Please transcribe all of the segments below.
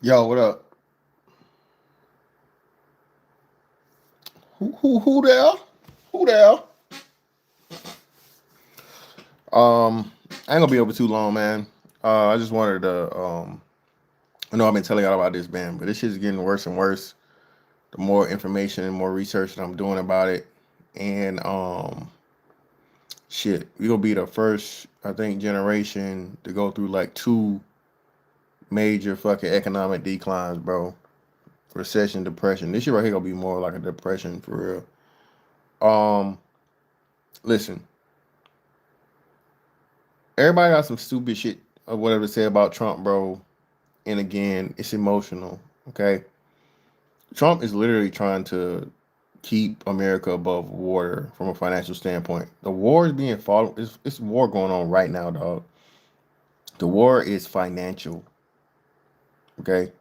Yo, what up? Who there? Who there? I ain't gonna be over too long, man. I just wanted to I know I've been telling y'all about this band, but this shit's getting worse and worse. The more information and more research that I'm doing about it. And shit, we gonna be the first, I think, generation to go through like two major fucking economic declines, bro. Recession, depression. This shit right here gonna be more like a depression for real. Listen, everybody got some stupid shit or whatever to say about Trump, bro. And again, it's emotional. Okay, Trump is literally trying to keep America above water from a financial standpoint. The war is being fought. It's war going on right now, dog. The war is financial. Okay,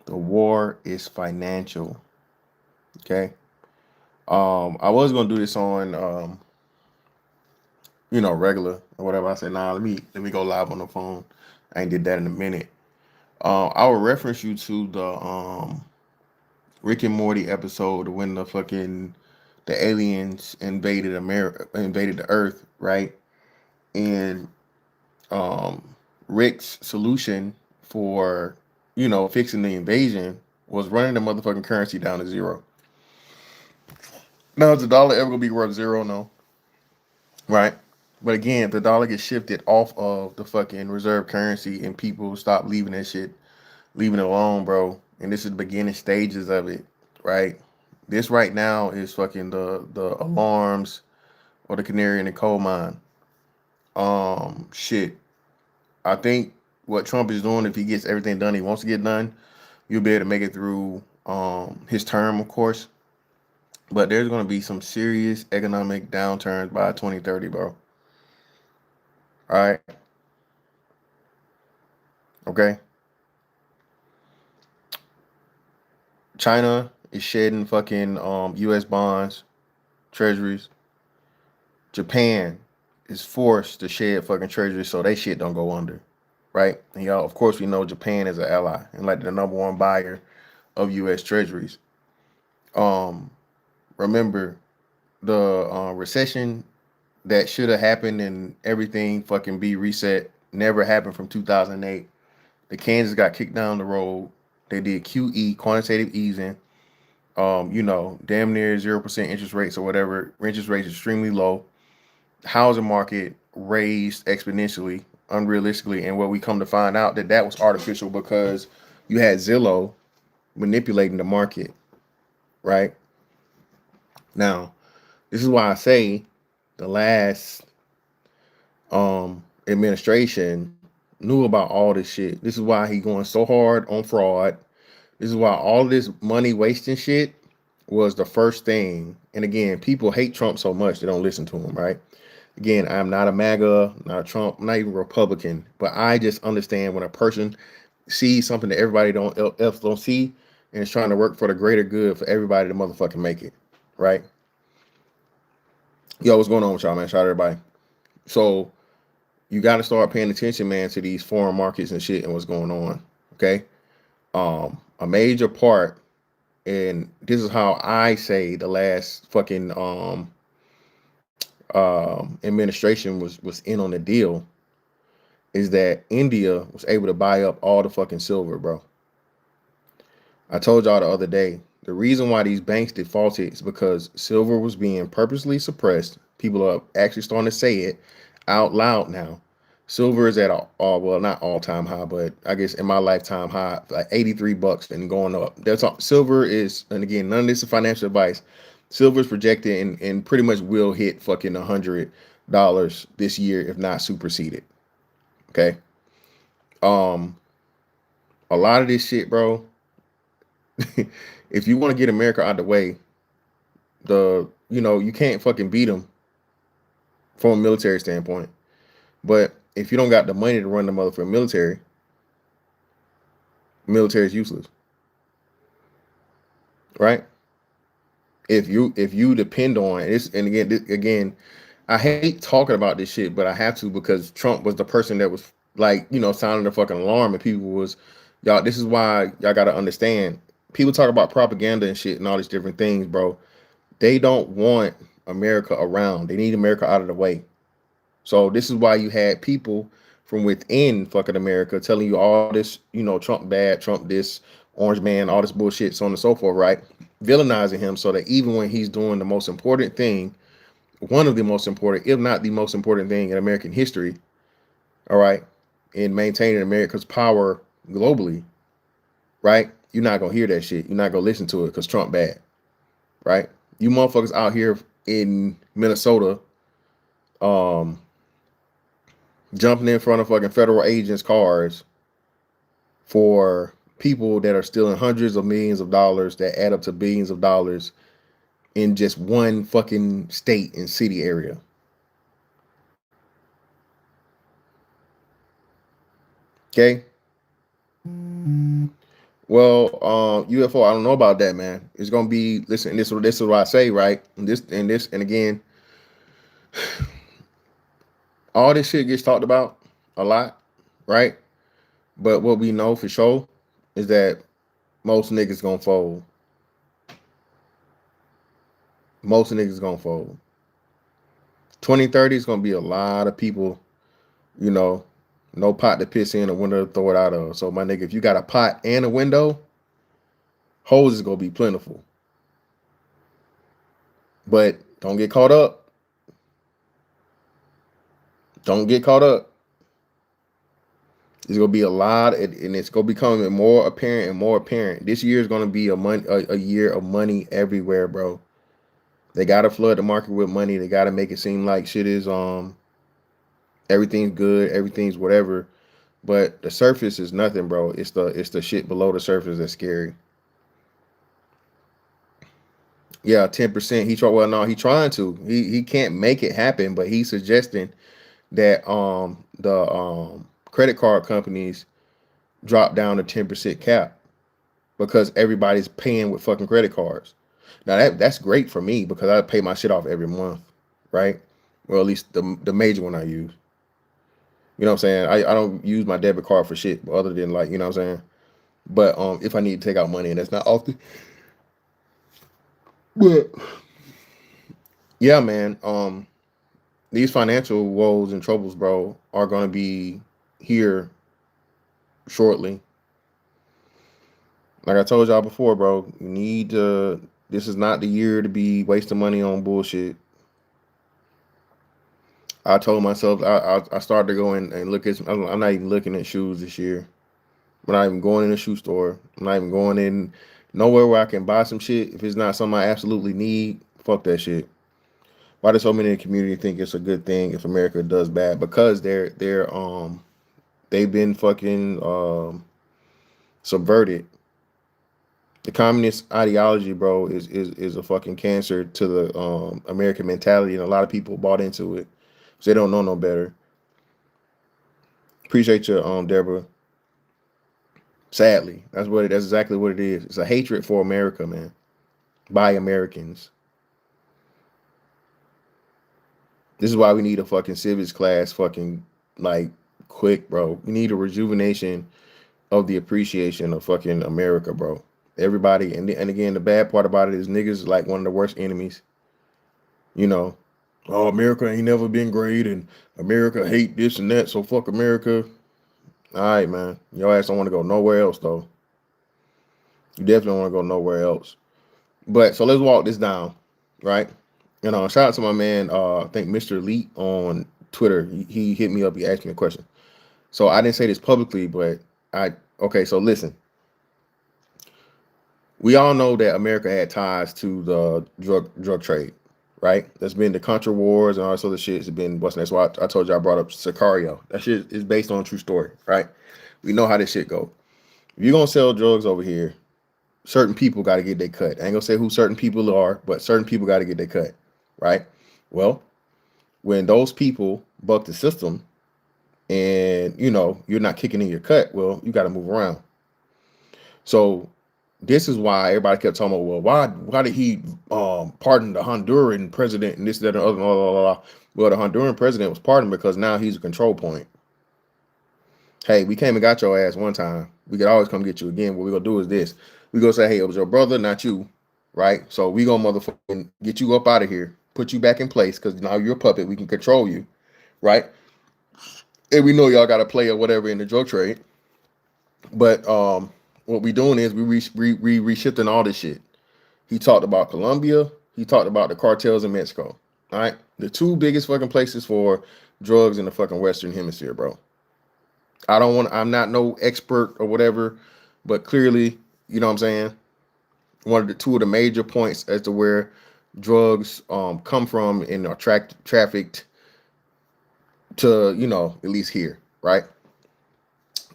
the war is financial. Okay. I was gonna do this on regular or whatever. I said, nah, let me go live on the phone. I ain't did that in a minute. I will reference you to the Rick and Morty episode when the aliens invaded America, invaded the Earth, right? And Rick's solution for fixing the invasion was running the motherfucking currency down to zero. Now is the dollar ever gonna be worth zero? No, right? But again, if the dollar gets shifted off of the fucking reserve currency and people stop leaving that shit, leaving it alone, bro. And this is the beginning stages of it, right? This right now is fucking the alarms or the canary in the coal mine. Shit. I think what Trump is doing, if he gets everything done he wants to get done, you'll be able to make it through his term, of course. But there's gonna be some serious economic downturns by 2030, bro. All right, okay. China is shedding fucking U.S. bonds, treasuries. Japan is forced to shed fucking treasuries so they shit don't go under, right? And y'all, of course, we know Japan is an ally and like the number one buyer of U.S. treasuries. Um, Remember the recession that should have happened and everything fucking be reset never happened from 2008. The Kansas got kicked down the road. They did QE, quantitative easing. Damn near 0% interest rates or whatever. Interest rates extremely low. Housing market raised exponentially, unrealistically, and what we come to find out that was artificial because you had Zillow manipulating the market, right? Now, this is why I say the last administration knew about all this shit. This is why he going so hard on fraud. This is why all this money wasting shit was the first thing. And again, people hate Trump so much they don't listen to him, right? Again, I'm not a MAGA, not a Trump, I'm not even Republican, but I just understand when a person sees something that everybody else don't see and is trying to work for the greater good for everybody to motherfucking make it, right? Yo, what's going on with y'all, man? Shout out everybody. So you got to start paying attention, man, to these foreign markets and shit and what's going on. Okay, a major part, and this is how I say the last fucking administration was in on the deal is that India was able to buy up all the fucking silver, bro. I told y'all the other day the reason why these banks defaulted is because silver was being purposely suppressed. People are actually starting to say it out loud now. Silver is at all well, not all time high, but I guess in my lifetime high, like $83 and going up. That's all. Silver is, and again, none of this is financial advice. Silver is projected and pretty much will hit fucking $100 this year, if not superseded. Okay. Um, a lot of this shit, bro. If you want to get America out of the way, you can't fucking beat them from a military standpoint. But if you don't got the money to run the motherfucking military is useless, right? If you depend on this, and again, I hate talking about this shit, but I have to because Trump was the person that was like sounding the fucking alarm, and people was Y'all, this is why y'all gotta understand. People talk about propaganda and shit and all these different things, bro. They don't want America around. They need America out of the way. So this is why you had people from within fucking America telling you all this, Trump bad, Trump this, orange man, all this bullshit, so on and so forth, right? Villainizing him so that even when he's doing the most important thing, one of the most important, if not the most important thing in American history, all right, in maintaining America's power globally, right? You're not gonna hear that shit. You're not gonna listen to it because Trump bad, right? You motherfuckers out here in Minnesota, um, jumping in front of fucking federal agents' cars for people that are stealing hundreds of millions of dollars that add up to billions of dollars in just one fucking state and city area. Okay. Well, UFO, I don't know about that, man. It's gonna be listen. This is what I say, right? And again, all this shit gets talked about a lot, right? But what we know for sure is that most niggas gonna fold. Most niggas gonna fold. 2030 is gonna be a lot of people, you know, no pot to piss in, a window to throw it out of. So my nigga, if you got a pot and a window, hoes is gonna be plentiful. But don't get caught up. Don't get caught up. There's gonna be a lot, and it's gonna become more apparent and more apparent. This year is gonna be a year of money everywhere, bro. They gotta flood the market with money. They gotta make it seem like shit is everything's good, everything's whatever. But the surface is nothing, bro. It's the shit below the surface that's scary. Yeah, 10%. He try well, no, he trying to. He can't make it happen, but he's suggesting that the credit card companies drop down to 10% cap because everybody's paying with fucking credit cards. Now that's great for me because I pay my shit off every month, right? Well, at least the major one I use. You know what I'm saying? I don't use my debit card for shit other than like, you know what I'm saying? But if I need to take out money and that's not often. But yeah, man. These financial woes and troubles, bro, are gonna be here shortly. Like I told y'all before, bro, you need to. This is not the year to be wasting money on bullshit. I told myself I started to go in and look at. I'm not even looking at shoes this year. I'm not even going in a shoe store. I'm not even going in nowhere where I can buy some shit. If it's not something I absolutely need, fuck that shit. Why do so many in the community think it's a good thing if America does bad? Because they've been fucking subverted. The communist ideology, bro, is a fucking cancer to the American mentality, and a lot of people bought into it. So they don't know no better. Appreciate you, Deborah. Sadly, that's exactly what it is. It's a hatred for America, man, by Americans. This is why we need a fucking civics class, fucking like quick, bro. We need a rejuvenation of the appreciation of fucking America, bro. Everybody, and again, the bad part about it is niggas like one of the worst enemies. You know, oh, America ain't never been great, and America hate this and that, so fuck America. All right, man. Your ass don't want to go nowhere else, though. You definitely want to go nowhere else. But so let's walk this down, right? Shout out to my man, I think Mr. Elite on Twitter. He hit me up. He asked me a question. So I didn't say this publicly, but okay. So listen, we all know that America had ties to the drug trade, right? There's been the Contra wars and all this other shit. It's been what's next. So I told you I brought up Sicario. That shit is based on a true story, right? We know how this shit go. If you're gonna sell drugs over here, certain people got to get their cut. I ain't gonna say who certain people are, but certain people got to get their cut, right? Well, when those people buck the system and you're not kicking in your cut, well, you got to move around. So this is why everybody kept talking about, well, why did he pardon the Honduran president and this, that, and other, blah, blah, blah. Well, the Honduran president was pardoned because now he's a control point. Hey, we came and got your ass one time. We could always come get you again. What we gonna do is this. We gonna say, hey, it was your brother, not you, right? So we gonna motherfucking get you up out of here, put you back in place, because now you're a puppet. We can control you, right? And we know y'all got a play or whatever in the drug trade. But what we doing is we reshifting all this shit. He talked about Colombia. He talked about the cartels in Mexico. All right, the two biggest fucking places for drugs in the fucking Western Hemisphere, bro. I don't want. I'm not no expert or whatever, but clearly, you know what I'm saying. One of the two of the major points as to where drugs come from and are trafficked to, at least here, right?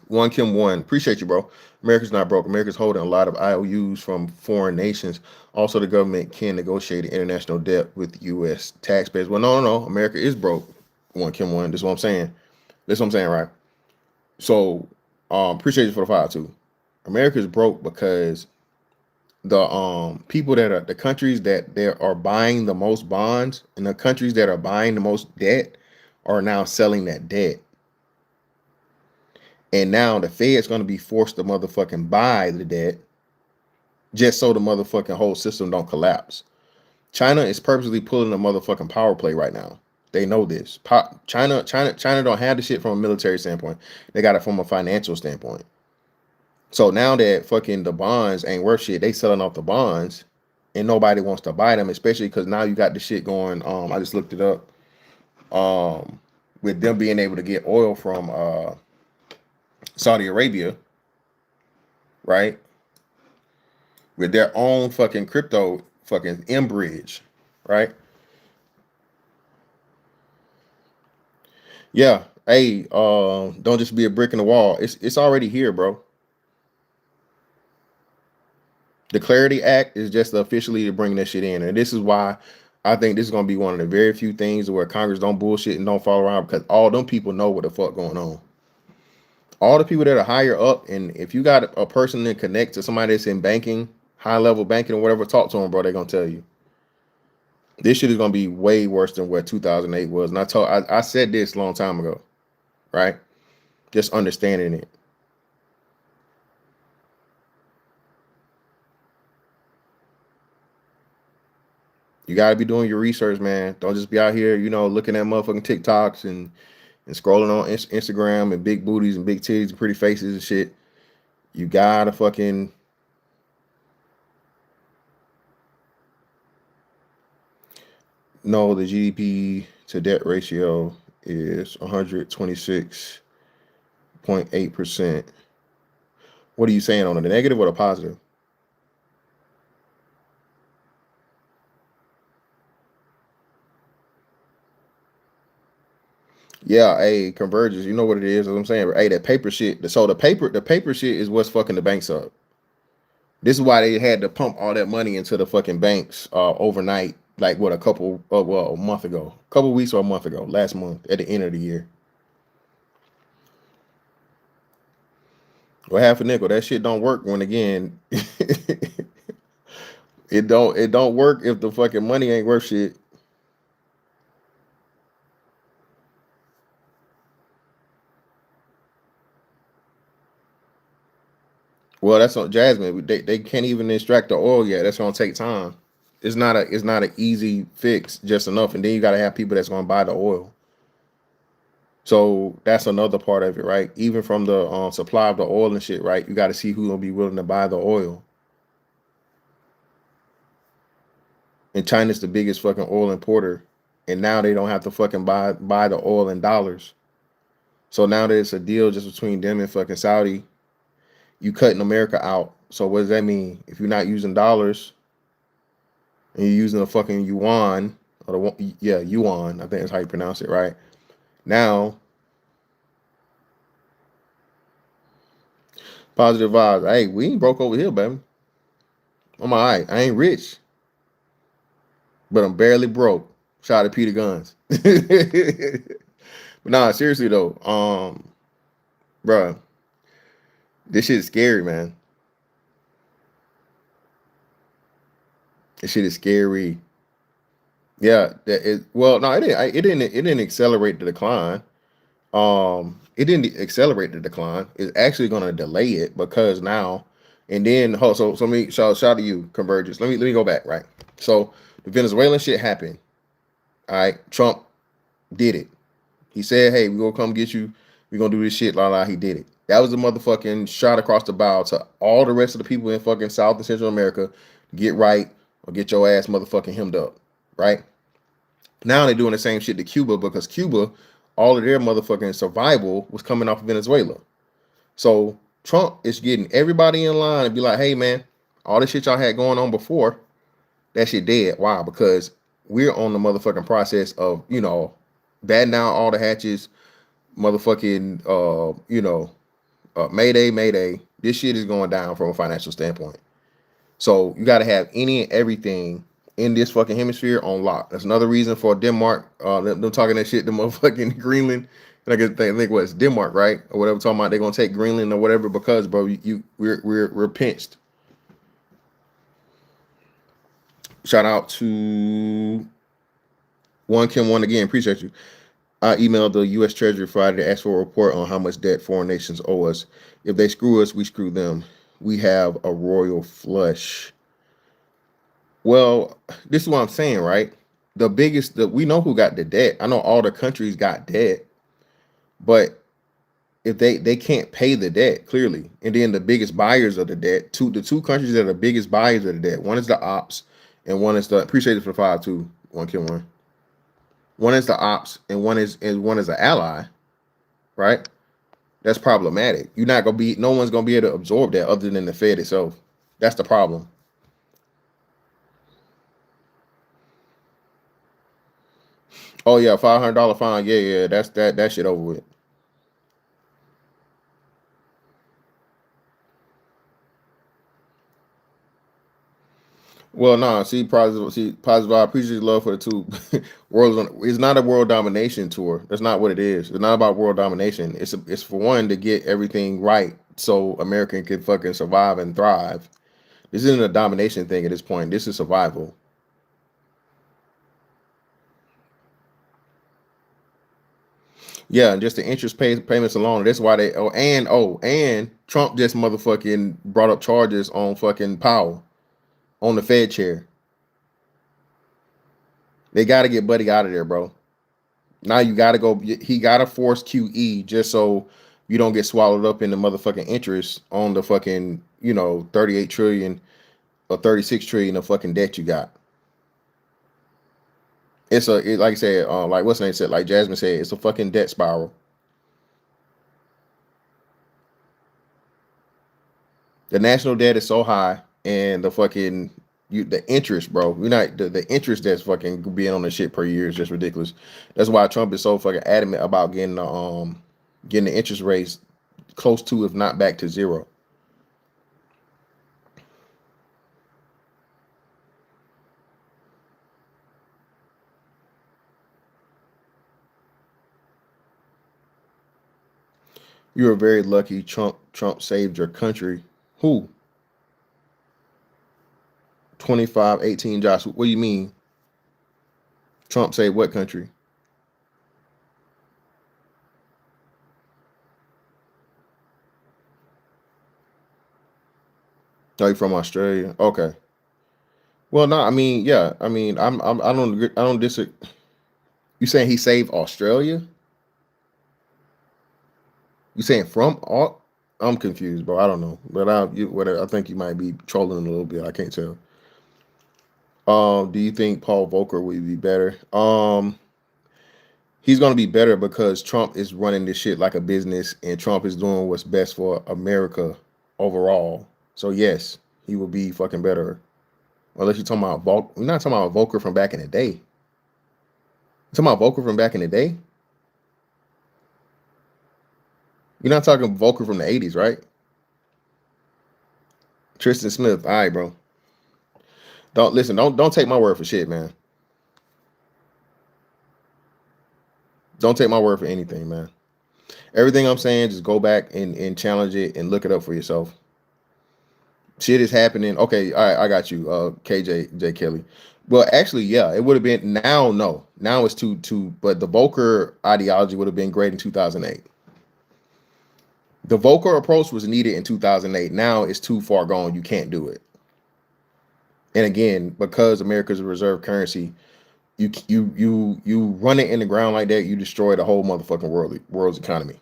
One Kim one, appreciate you, bro. America's not broke. America's holding a lot of IOUs from foreign nations. Also, the government can negotiate international debt with U.S. taxpayers. Well, no. America is broke. One Kim one. This is what I'm saying. This is what I'm saying, right? So, appreciate you for the file too. America is broke because the people that are the countries that they are buying the most bonds and the countries that are buying the most debt are now selling that debt. And now the Fed's going to be forced to motherfucking buy the debt just so the motherfucking whole system don't collapse. China is purposely pulling a motherfucking power play right now. They know this. China don't have the shit from a military standpoint. They got it from a financial standpoint. So now that fucking the bonds ain't worth shit, they selling off the bonds, and nobody wants to buy them, especially because now you got the shit going. I just looked it up. With them being able to get oil from Saudi Arabia, right? With their own fucking crypto fucking Mbridge, right? Yeah. Hey, don't just be a brick in the wall. It's already here, bro. The Clarity Act is just officially to bring that shit in, and this is why I think this is gonna be one of the very few things where Congress don't bullshit and don't follow around because all them people know what the fuck going on. All the people that are higher up, and if you got a person that connect to somebody that's in banking, high level banking or whatever, talk to them, bro. They're gonna tell you this shit is gonna be way worse than what 2008 was. And I said this a long time ago, right? Just understanding it. You gotta be doing your research, man. Don't just be out here, looking at motherfucking TikToks and scrolling on Instagram and big booties and big titties and pretty faces and shit. You gotta fucking know the GDP to debt ratio is 126.8%. What are you saying on the negative or the positive? Yeah, hey, converges. You know what it is. What I'm saying. Hey, that paper shit. So the paper shit is what's fucking the banks up. This is why they had to pump all that money into the fucking banks overnight. Like what a month ago, a couple weeks or a month ago, last month at the end of the year. Well, half a nickel. That shit don't work when again, it don't work if the fucking money ain't worth shit. Well, that's on Jasmine. They can't even extract the oil yet. That's gonna take time. It's not an easy fix just enough, and then you gotta have people that's gonna buy the oil. So that's another part of it, right? Even from the supply of the oil and shit, right? You got to see who's gonna be willing to buy the oil. And China's the biggest fucking oil importer, and now they don't have to fucking buy the oil in dollars. So now that it's a deal just between them and fucking Saudi, you cutting America out. So what does that mean? If you're not using dollars and you're using the fucking yuan or yeah, yuan, I think that's how you pronounce it, right? Now, positive vibes. Hey, we ain't broke over here, baby. I'm all right. I ain't rich, but I'm barely broke. Shout out to Peter Guns. But nah, seriously though, bruh, this shit is scary, man. This shit is scary. Yeah, well, no, it didn't accelerate the decline. It didn't accelerate the decline. It's actually going to delay it because now, and then so let me shout to you, Convergence. Let me go back, right? So the Venezuelan shit happened. All right, Trump did it. He said, "Hey, we're gonna come get you. We're gonna do this shit." La la. He did it. That was a motherfucking shot across the bow to all the rest of the people in fucking South and Central America. Get right or get your ass motherfucking hemmed up, right? Now they're doing the same shit to Cuba because Cuba, all of their motherfucking survival was coming off of Venezuela. So Trump is getting everybody in line and be like, "Hey man, all this shit y'all had going on before, that shit dead." Why? Because we're on the motherfucking process of, batting down all the hatches, motherfucking, Mayday, Mayday. This shit is going down from a financial standpoint. So you got to have any and everything in this fucking hemisphere on lock. That's another reason for Denmark. Them talking that shit to motherfucking Greenland. I think what's Denmark, right, or whatever. Talking about they're gonna take Greenland or whatever because, bro, we're pinched. Shout out to One Kim One again. Appreciate you. I emailed the U.S. Treasury Friday to ask for a report on how much debt foreign nations owe us. If they screw us, we screw them. We have a royal flush. Well, this is what I'm saying, right? We know who got the debt. I know all the countries got debt, but if they can't pay the debt clearly, and then the biggest buyers of the debt, the two countries that are the biggest buyers of the debt, one is the ops, and one is the appreciate it for 5-2 One Kill One. One is the ops, and one is an ally, right? That's problematic. No one's gonna be able to absorb that other than the Fed itself. That's the problem. Oh yeah, $500 fine. Yeah, that's that shit over with. Well, nah. Positive. I appreciate love for the two. It's not a world domination tour. That's not what it is. It's not about world domination. It's for one to get everything right so America can fucking survive and thrive. This isn't a domination thing at this point. This is survival. Yeah, and just the payments alone. That's why and Trump just motherfucking brought up charges on fucking Powell on the Fed chair. They got to get Buddy out of there, bro. Now you got to go. He got to force QE just so you don't get swallowed up in the motherfucking interest on the fucking 38 trillion or 36 trillion of fucking debt you got. Like I said, like what's the name said, like Jasmine said, it's a fucking debt spiral. The national debt is so high, and the interest, bro. You're not the interest that's fucking being on the shit per year is just ridiculous. That's why Trump is so fucking adamant about getting the interest rates close to, if not back to zero. You were very lucky. Trump saved your country. Who? 25-18, Josh. What do you mean? Trump saved what country? Are you from Australia? Okay. Well, no, I mean, yeah. I mean, I don't disagree. You saying he saved Australia? You saying from all? I'm confused, bro. I don't know, but I think you might be trolling a little bit. I can't tell. Do you think Paul Volcker would be better? He's gonna be better because Trump is running this shit like a business, and Trump is doing what's best for America overall. So yes, he will be fucking better. Unless you're talking about Volcker. We're not talking about Volcker from back in the day. You're talking about Volcker from back in the day? You're not talking Volcker from the 80s, right? Tristan Smith. All right, bro. Don't take my word for shit, man. Don't take my word for anything, man. Everything I'm saying, just go back and challenge it and look it up for yourself. Shit is happening. Okay, all right, I got you. KJ J Kelly. Well, actually, yeah, it would have been now. No, now it's too. But the Volcker ideology would have been great in 2008. The Volcker approach was needed in 2008. Now it's too far gone. You can't do it. And again, because America's a reserve currency, you run it in the ground like that, you destroy the whole motherfucking world's economy.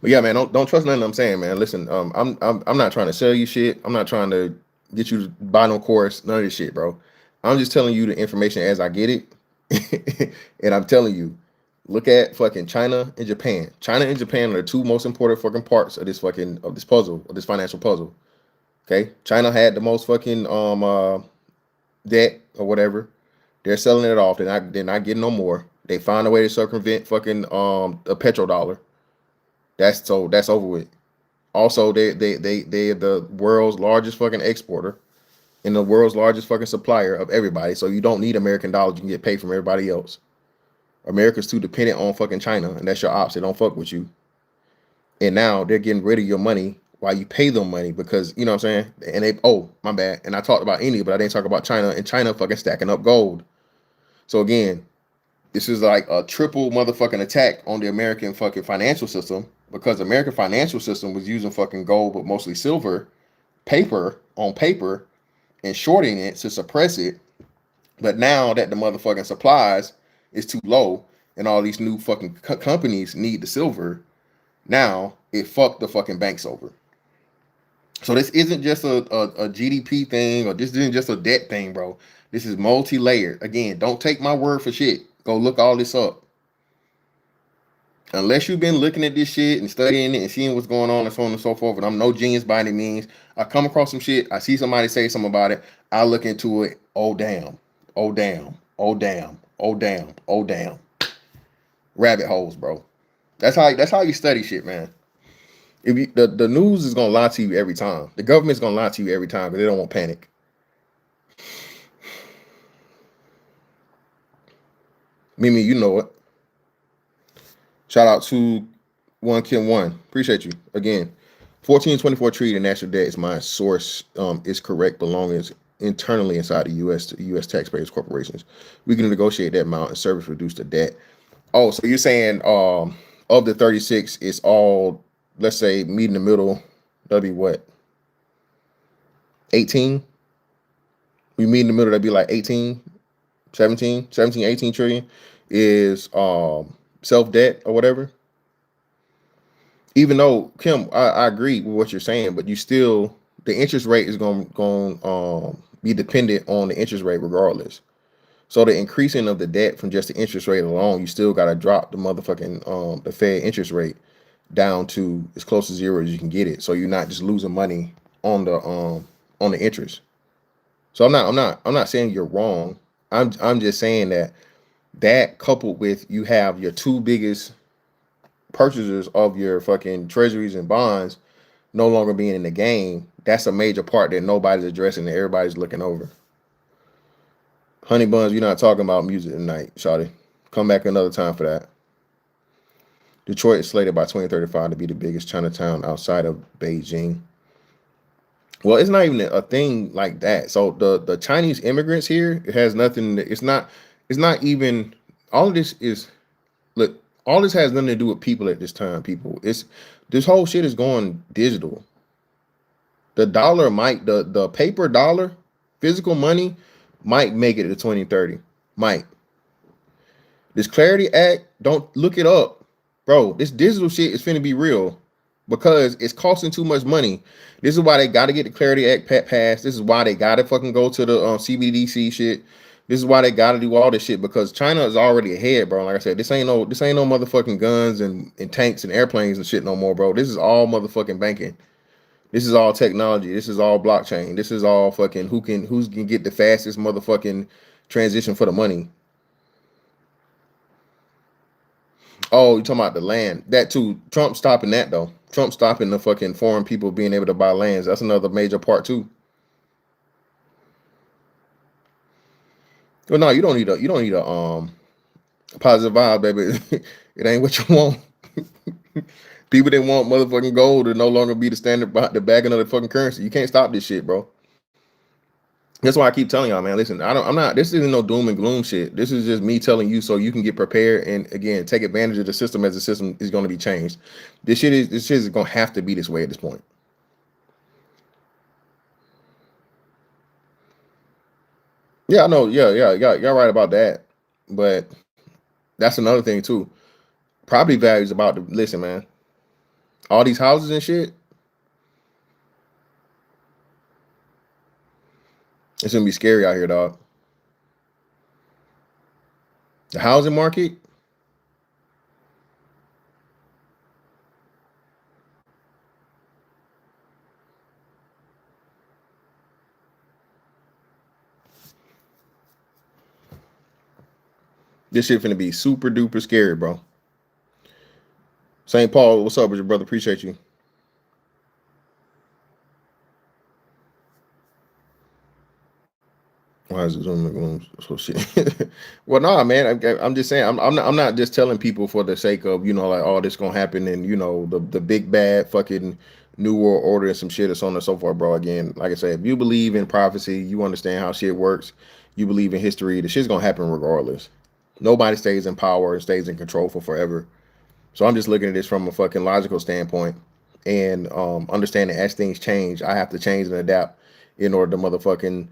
But yeah, man, don't trust nothing I'm saying, man. Listen, I'm not trying to sell you shit. I'm not trying to get you to buy no course, none of this shit, bro. I'm just telling you the information as I get it. And I'm telling you, look at fucking China and Japan. China and Japan are the two most important fucking parts of this fucking of this puzzle, of this financial puzzle. Okay? China had the most fucking debt or whatever. They're selling it off. They're not getting no more. They find a way to circumvent fucking a petrodollar. That's over with. Also, they're the world's largest fucking exporter and the world's largest fucking supplier of everybody. So you don't need American dollars. You can get paid from everybody else. America's too dependent on fucking China, and that's your ops. They don't fuck with you. And now they're getting rid of your money while you pay them money because you know what I'm saying. And they my bad. And I talked about India, but I didn't talk about China. And China fucking stacking up gold. So again, this is like a triple motherfucking attack on the American fucking financial system because the American financial system was using fucking gold, but mostly silver, paper on paper, and shorting it to suppress it. But now that the motherfucking supplies is too low and all these new fucking companies need the silver, now it fucked the fucking banks over. So this isn't just a GDP thing or this isn't just a debt thing, bro. This is multi-layered. Again, don't take my word for shit. Go look all this up. Unless you've been looking at this shit and studying it and seeing what's going on and so on and so forth, and I'm no genius by any means. I come across some shit, I see somebody say something about it, I look into it, oh damn, oh damn, oh damn, oh damn, oh damn. Rabbit holes, bro. That's how you study shit, man. If you, the news is gonna lie to you every time. The government's gonna lie to you every time because they don't want panic. Mimi, you know it. Shout out to One Kim One. Appreciate you again. 1424 treaty of national debt is my source. Is correct. Belongings internally inside the U.S. to U.S. taxpayers corporations. We can negotiate that amount and service reduce the debt. Oh, so you're saying of the 36, it's all, let's say, meet in the middle. That'd be what? 18? We meet in the middle, that'd be like 18, 17, 17, 18 trillion is self debt or whatever. Even though Kim, I agree with what you're saying, but you still the interest rate is going be dependent on the interest rate regardless. So the increasing of the debt from just the interest rate alone, you still got to drop the motherfucking the Fed interest rate down to as close to zero as you can get it. So you're not just losing money on the interest. So I'm not saying you're wrong. I'm just saying that coupled with you have your two biggest purchasers of your fucking treasuries and bonds no longer being in the game, that's a major part that nobody's addressing that everybody's looking over. Honey Buns, you're not talking about music tonight, Shawty. Come back another time for that. Detroit is slated by 2035 to be the biggest Chinatown outside of Beijing. Well, it's not even a thing like that. So the Chinese immigrants here, it has nothing. It's not even all of this is look. All this has nothing to do with people at this time. People, it's this whole shit is going digital. The dollar might the paper dollar, physical money might make it to 2030. Might. This Clarity Act, don't look it up, bro. This digital shit is finna be real because it's costing too much money. This is why they got to get the Clarity Act passed. This is why they got to fucking go to the CBDC shit. This is why they got to do all this shit because China is already ahead, bro. Like I said, this ain't no motherfucking guns and tanks and airplanes and shit no more, bro. This is all motherfucking banking. This is all technology. This is all blockchain. This is all fucking who's can get the fastest motherfucking transition for the money. Oh, you talking about the land? That too. Trump stopping that though. Trump stopping the fucking foreign people being able to buy lands. That's another major part too. Well, no, you don't need a positive vibe, baby. It ain't what you want. People that want motherfucking gold to no longer be the standard, the backing of the fucking currency. You can't stop this shit, bro. That's why I keep telling y'all, man. Listen, I'm not. This isn't no doom and gloom shit. This is just me telling you so you can get prepared and again take advantage of the system as the system is going to be changed. This shit is going to have to be this way at this point. Yeah, I know. Yeah, y'all right about that. But that's another thing too. Property values about to listen, man. All these houses and shit. It's gonna be scary out here, dog. The housing market. This shit finna be super duper scary, bro. St. Paul, what's up with your brother? Appreciate you. Why is it Zoom? So shit. Well, nah, man. I'm just saying. I'm not just telling people for the sake of like all this gonna happen and the big bad fucking new world order and some shit and so on and so forth, bro. Again, like I said, if you believe in prophecy, you understand how shit works. You believe in history. The shit's gonna happen regardless. Nobody stays in power and stays in control for forever. So I'm just looking at this from a fucking logical standpoint and understanding as things change, I have to change and adapt in order to motherfucking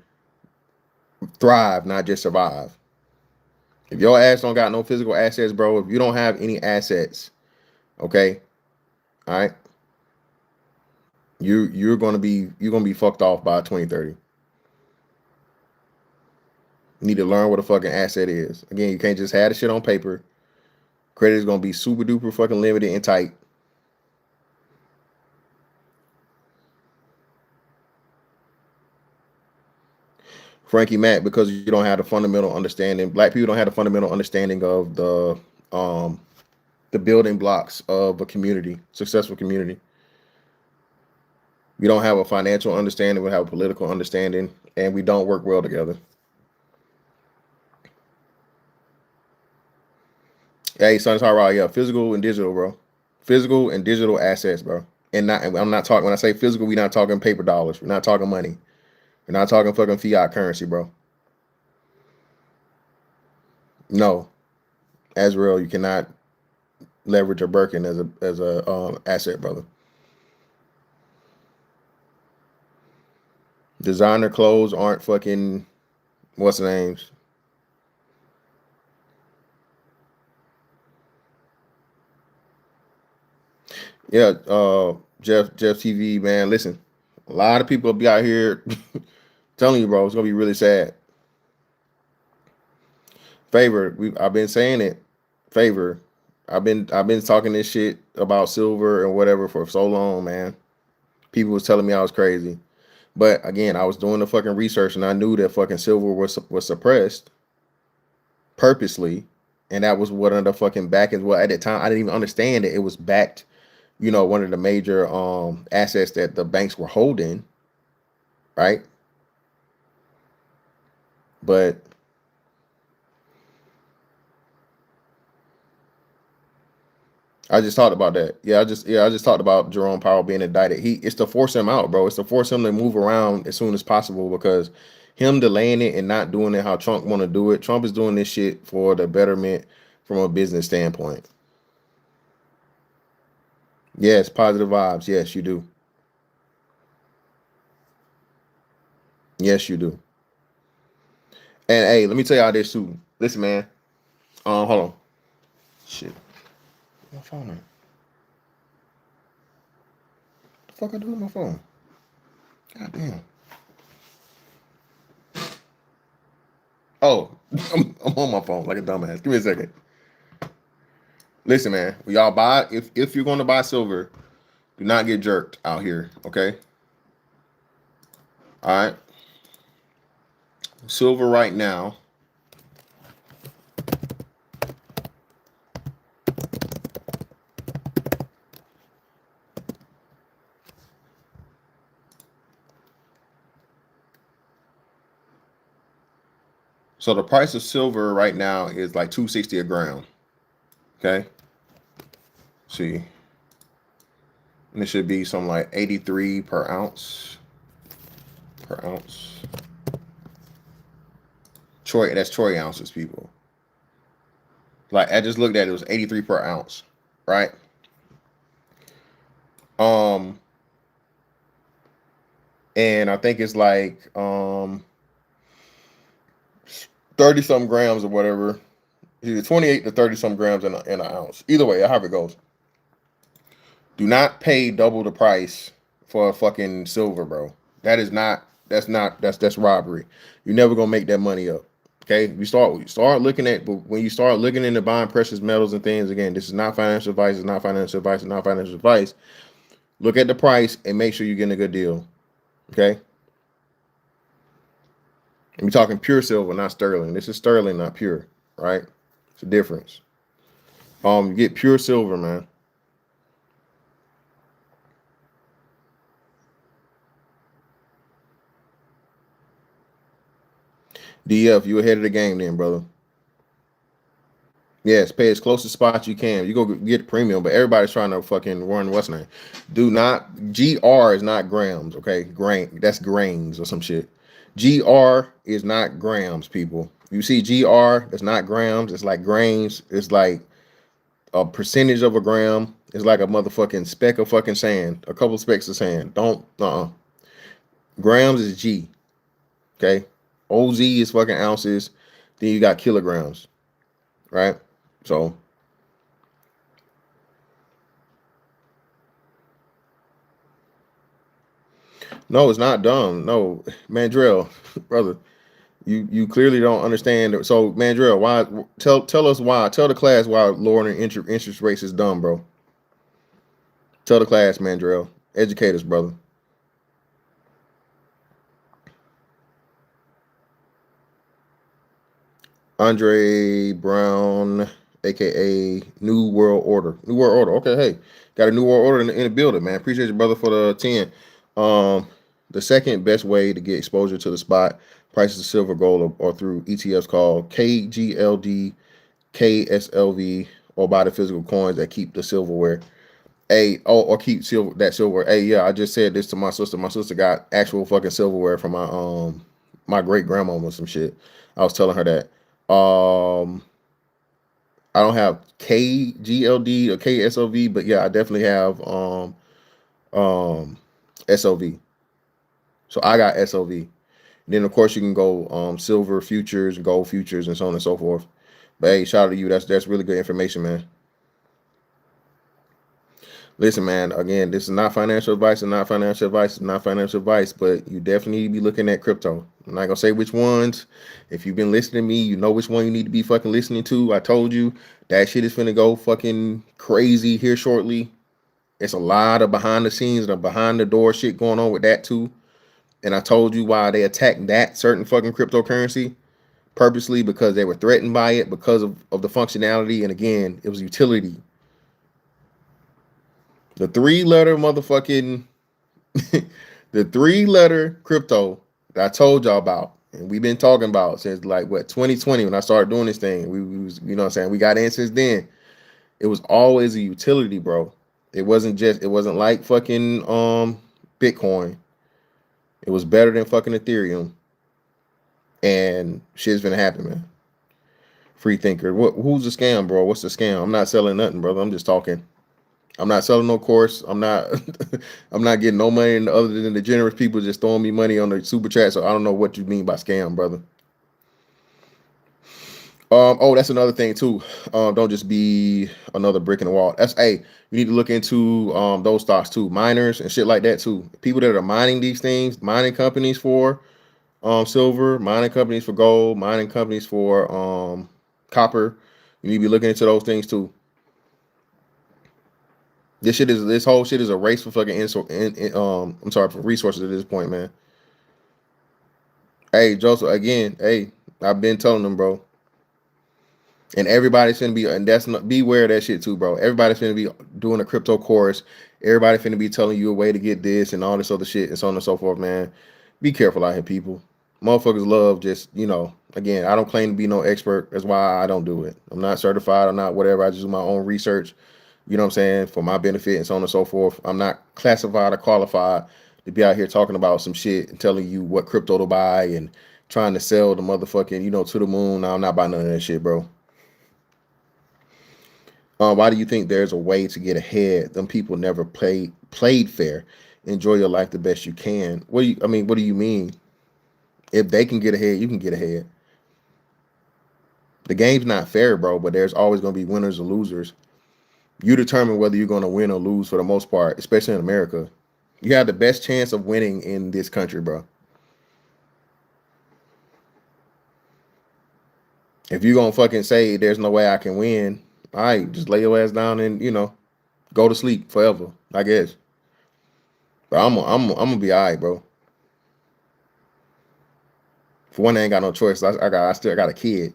thrive, not just survive. If your ass don't got no physical assets, bro, if you don't have any assets, okay, all right, you're gonna be fucked off by 2030. You need to learn what a fucking asset is. Again, you can't just have the shit on paper. Credit is gonna be super duper fucking limited and tight. Frankie Mac, because you don't have the fundamental understanding. Black people don't have the fundamental understanding of the building blocks of a community, successful community. We don't have a financial understanding, we have a political understanding, and we don't work well together. Hey, Son's hard, yeah, physical and digital, bro. Physical and digital assets, bro. And I'm not talking when I say physical, we're not talking paper dollars. We're not talking money. We're not talking fucking fiat currency, bro. No, Azrael, you cannot leverage a Birkin as a asset, brother. Designer clothes aren't fucking what's the names. Yeah, Jeff TV, man. Listen, a lot of people will be out here telling you, bro, it's gonna be really sad. Favor, I've been saying it. Favor, I've been talking this shit about silver and whatever for so long, man. People was telling me I was crazy, but again, I was doing the fucking research and I knew that fucking silver was suppressed purposely, and that was one of the fucking backings. Well, at the time, I didn't even understand that it was backed. One of the major assets that the banks were holding, right? But I just talked about that. I just talked about Jerome Powell being indicted. It's to force him out, bro. It's to force him to move around as soon as possible because him delaying it and not doing it how Trump want to do it. Trump is doing this shit for the betterment from a business standpoint. Yes, positive vibes. Yes, you do. Yes, you do. And hey, let me tell y'all this too. Listen, man. Hold on. Shit. My phone. What the fuck I do with my phone? God damn. Oh, I'm on my phone like a dumbass. Give me a second. Listen, man. Y'all buy if you're going to buy silver, do not get jerked out here. Okay. All right. Silver right now. So the price of silver right now is like $260 a gram. Okay. See. And it should be something like 83 per ounce. Per ounce. Troy, that's Troy ounces, people. Like I just looked at it, it was 83 per ounce, right? Um, and I think it's like 30 some grams or whatever. Either 28 to 30 some grams in an ounce. Either way, however it goes. Do not pay double the price for a fucking silver, bro. That's robbery. You're never gonna make that money up. Okay, you start looking at, but when you start looking into buying precious metals and things, again, this is not financial advice. It's not financial advice. It's not financial advice. Look at the price and make sure you're getting a good deal. Okay, and we're talking pure silver, not sterling. This is sterling, not pure. Right? It's a difference. You get pure silver, man. DF, you ahead of the game, then, brother. Yes, pay as close a spot you can. You go get premium, but everybody's trying to fucking run what's name. Do not GR is not grams, okay? Grain, that's grains or some shit. GR is not grams, people. You see GR, it's not grams, it's like grains, it's like a percentage of a gram. It's like a motherfucking speck of fucking sand, a couple specks of sand. Don't grams is G, okay? OZ is fucking ounces, then you got kilograms, right? So no, it's not dumb. No, Mandrell, brother, you clearly don't understand. So Mandrell, why? Tell us why. Tell the class why lowering interest rates is dumb, bro. Tell the class, Mandrell. Educate us, brother. Andre Brown, aka New World Order. New World Order. Okay, hey, got a New World Order in the building, man. Appreciate you, brother, for the 10. The second best way to get exposure to the spot prices of silver, gold, or through ETFs called KGLD, KSLV, or buy the physical coins that keep the silverware. Or keep silver. Hey, yeah, I just said this to my sister. My sister got actual fucking silverware from my great grandmama or some shit. I was telling her that. I don't have KGLD or KSLV, but yeah, I definitely have SLV. So I got SLV. Then of course you can go silver futures, gold futures, and so on and so forth. But hey, shout out to you. That's really good information, man. Listen, man, again, this is not financial advice, and not financial advice, and not financial advice, but you definitely need to be looking at crypto. I'm not gonna say which ones. If you've been listening to me, you know which one you need to be fucking listening to. I told you that shit is finna go fucking crazy here shortly. It's a lot of behind the scenes and behind the door shit going on with that too. And I told you why they attacked that certain fucking cryptocurrency purposely, because they were threatened by it because of the functionality. And again, it was utility. The 3-letter motherfucking the 3-letter crypto that I told y'all about, and we've been talking about since like what 2020 when I started doing this thing. We was, you know what I'm saying, we got in since then. It was always a utility, bro. It wasn't like fucking Bitcoin. It was better than fucking Ethereum. And shit's gonna happen, man. Free thinker. Who's the scam, bro? What's the scam? I'm not selling nothing, brother. I'm just talking. I'm not selling no course. I'm not I'm not getting no money other than the generous people just throwing me money on the super chat. So I don't know what you mean by scam, brother. Oh, that's another thing too. Don't just be another brick in the wall. You need to look into those stocks too, miners and shit like that too. People that are mining these things, mining companies for silver, mining companies for gold, mining companies for copper. You need to be looking into those things too. This whole shit is a race for fucking I'm sorry, for resources at this point, man. Hey, Joseph, again, hey, I've been telling them, bro. And everybody's finna be, and that's not, beware of that shit too, bro. Everybody's finna be doing a crypto course. Everybody finna be telling you a way to get this and all this other shit and so on and so forth, man. Be careful out here, people. Motherfuckers love just, again, I don't claim to be no expert. That's why I don't do it. I'm not certified. I'm not whatever. I just do my own research. you know what I'm saying, for my benefit and so on and so forth. I'm not classified or qualified to be out here talking about some shit and telling you what crypto to buy and trying to sell the motherfucking, to the moon. No, I'm not buying none of that shit, bro. Why do you think there's a way to get ahead? Them people never played fair. Enjoy your life the best you can. What do you mean? If they can get ahead, you can get ahead. The game's not fair, bro, but there's always gonna be winners or losers. You determine whether you're gonna win or lose for the most part, especially in America. You have the best chance of winning in this country, bro. If you're gonna fucking say there's no way I can win, all right, just lay your ass down and go to sleep forever, I guess. But I'm gonna be all right, bro. For one, I ain't got no choice. I still got a kid,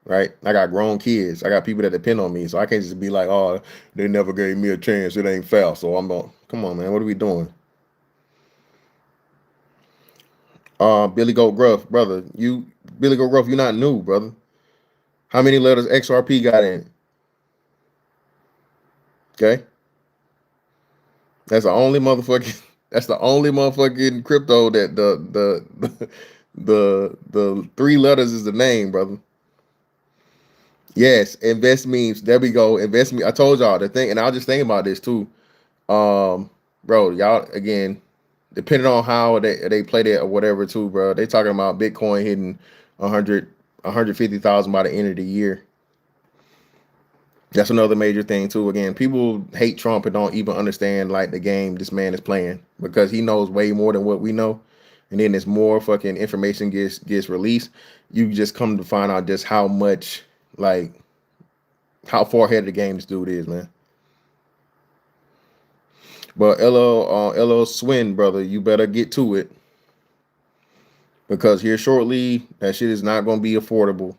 right? I got grown kids. I got people that depend on me, so I can't just be like, oh, they never gave me a chance. It ain't fair. So I'm going. Come on, man. What are we doing? Billy Goat Gruff, brother. Billy Goat Gruff. You're not new, brother. How many letters XRP got in it? Okay, that's the only motherfucking. That's the only motherfucking crypto that the three letters is the name, brother. Yes, invest memes. There we go. Invest me. I told y'all the thing, and I was just thinking about this too. Bro, y'all again, depending on how they play that or whatever too, bro. They talking about Bitcoin hitting 150,000 by the end of the year. That's another major thing too. Again, people hate Trump and don't even understand like the game this man is playing because he knows way more than what we know. And then as more fucking information gets released, you just come to find out just how much like how far ahead of the game this dude is, man. But LL Swin, brother, you better get to it because here shortly that shit is not going to be affordable.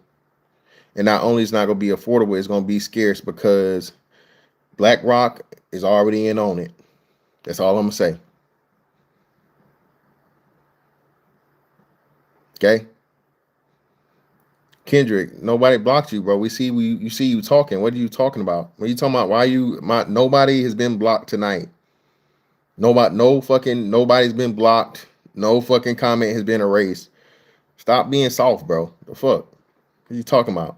And not only it's not going to be affordable, it's going to be scarce because BlackRock is already in on it. That's all I'm gonna say. Okay, Kendrick, nobody blocked you, bro. You see you talking. What are you talking about? What are you talking about? Why you my nobody has been blocked tonight. Nobody's been blocked. No fucking comment has been erased. Stop being soft, bro. The fuck? What are you talking about?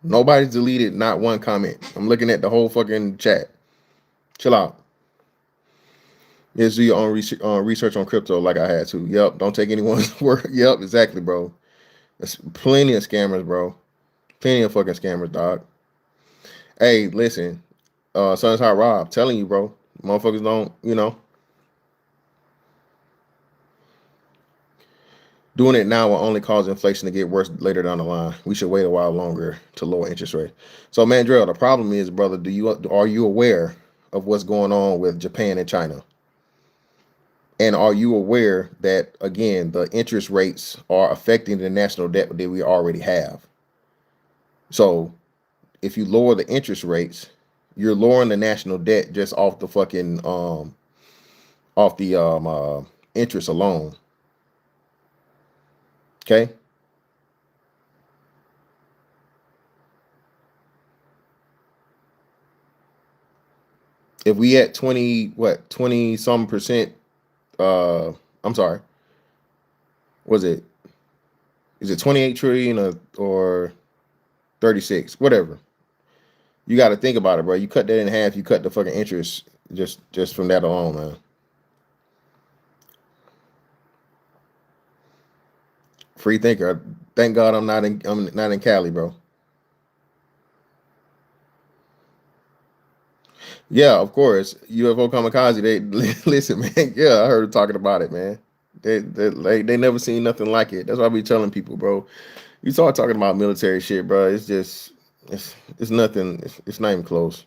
Nobody's deleted not one comment. I'm looking at the whole fucking chat. Chill out. Just do your own research on crypto like I had to. Yep. Don't take anyone's word. Yep. Exactly, bro. There's plenty of scammers, bro. Plenty of fucking scammers, dog. Hey, listen. Sun's Hot Rob, telling you, bro. Motherfuckers don't, doing it now will only cause inflation to get worse later down the line. We should wait a while longer to lower interest rate. So, Mandrell, the problem is, brother, are you aware of what's going on with Japan and China? And are you aware that again the interest rates are affecting the national debt that we already have? So if you lower the interest rates, you're lowering the national debt just off the fucking off the interest alone. Okay. If we at 20 some percent, I'm sorry, was it, is it 28 trillion or 36, whatever. You got to think about it, bro. You cut that in half, you cut the fucking interest just from that alone, man. Free thinker. Thank God I'm not in Cali, bro. Yeah, of course. UFO kamikaze. They listen, man. Yeah, I heard them talking about it, man. They never seen nothing like it. That's why I be telling people, bro. You start talking about military shit, bro. It's just it's nothing. It's not even close.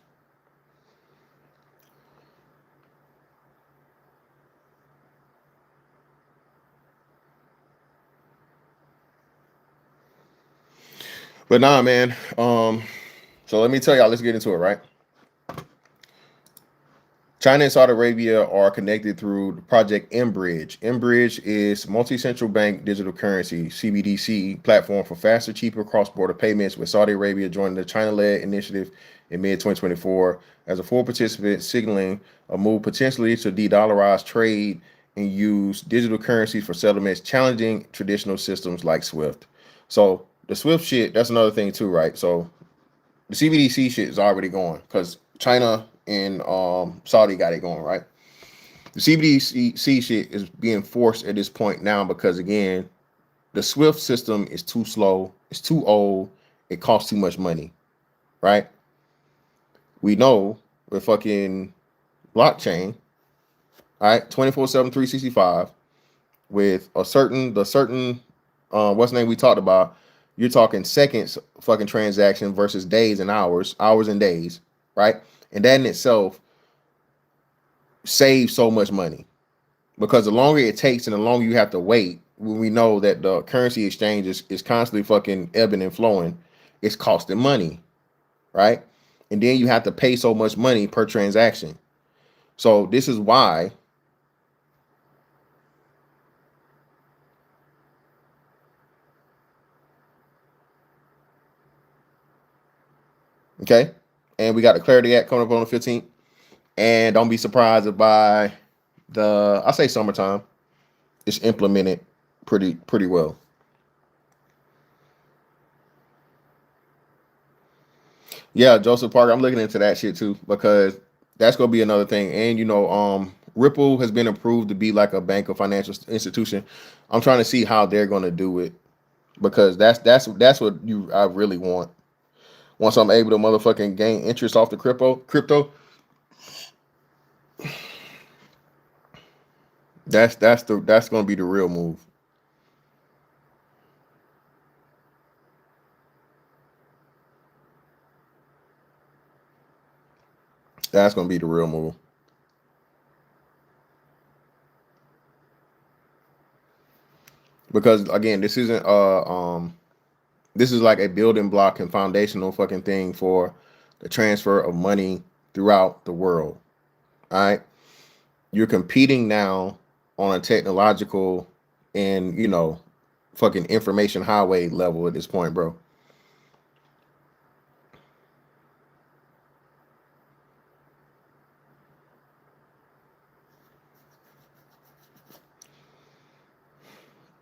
But nah, man. So let me tell y'all. Let's get into it, right? China and Saudi Arabia are connected through Project mBridge. mBridge is multi-central bank digital currency (CBDC) platform for faster, cheaper cross-border payments. With Saudi Arabia joining the China-led initiative in mid-2024 as a full participant, signaling a move potentially to de-dollarize trade and use digital currencies for settlements, challenging traditional systems like SWIFT. So the SWIFT shit, that's another thing too, right? So the CBDC shit is already going because China and Saudi got it going, right? The CBDC shit is being forced at this point now because again, the SWIFT system is too slow, it's too old, it costs too much money, right? We know with fucking blockchain, all right, 24/7, 365, with what's the name we talked about, you're talking seconds fucking transaction versus days and hours and days, right? And that in itself saves so much money because the longer it takes and the longer you have to wait, when we know that the currency exchange is constantly fucking ebbing and flowing, it's costing money, right? And then you have to pay so much money per transaction. So this is why, okay? And we got the Clarity Act coming up on the 15th. And don't be surprised if by I say summertime, it's implemented pretty well. Yeah, Joseph Parker, I'm looking into that shit too because that's gonna be another thing. And Ripple has been approved to be like a bank or financial institution. I'm trying to see how they're gonna do it because that's what I really want. Once I'm able to motherfucking gain interest off the crypto, that's gonna be the real move. That's gonna be the real move. Because again, this is like a building block and foundational fucking thing for the transfer of money throughout the world. All right. You're competing now on a technological and fucking information highway level at this point, bro.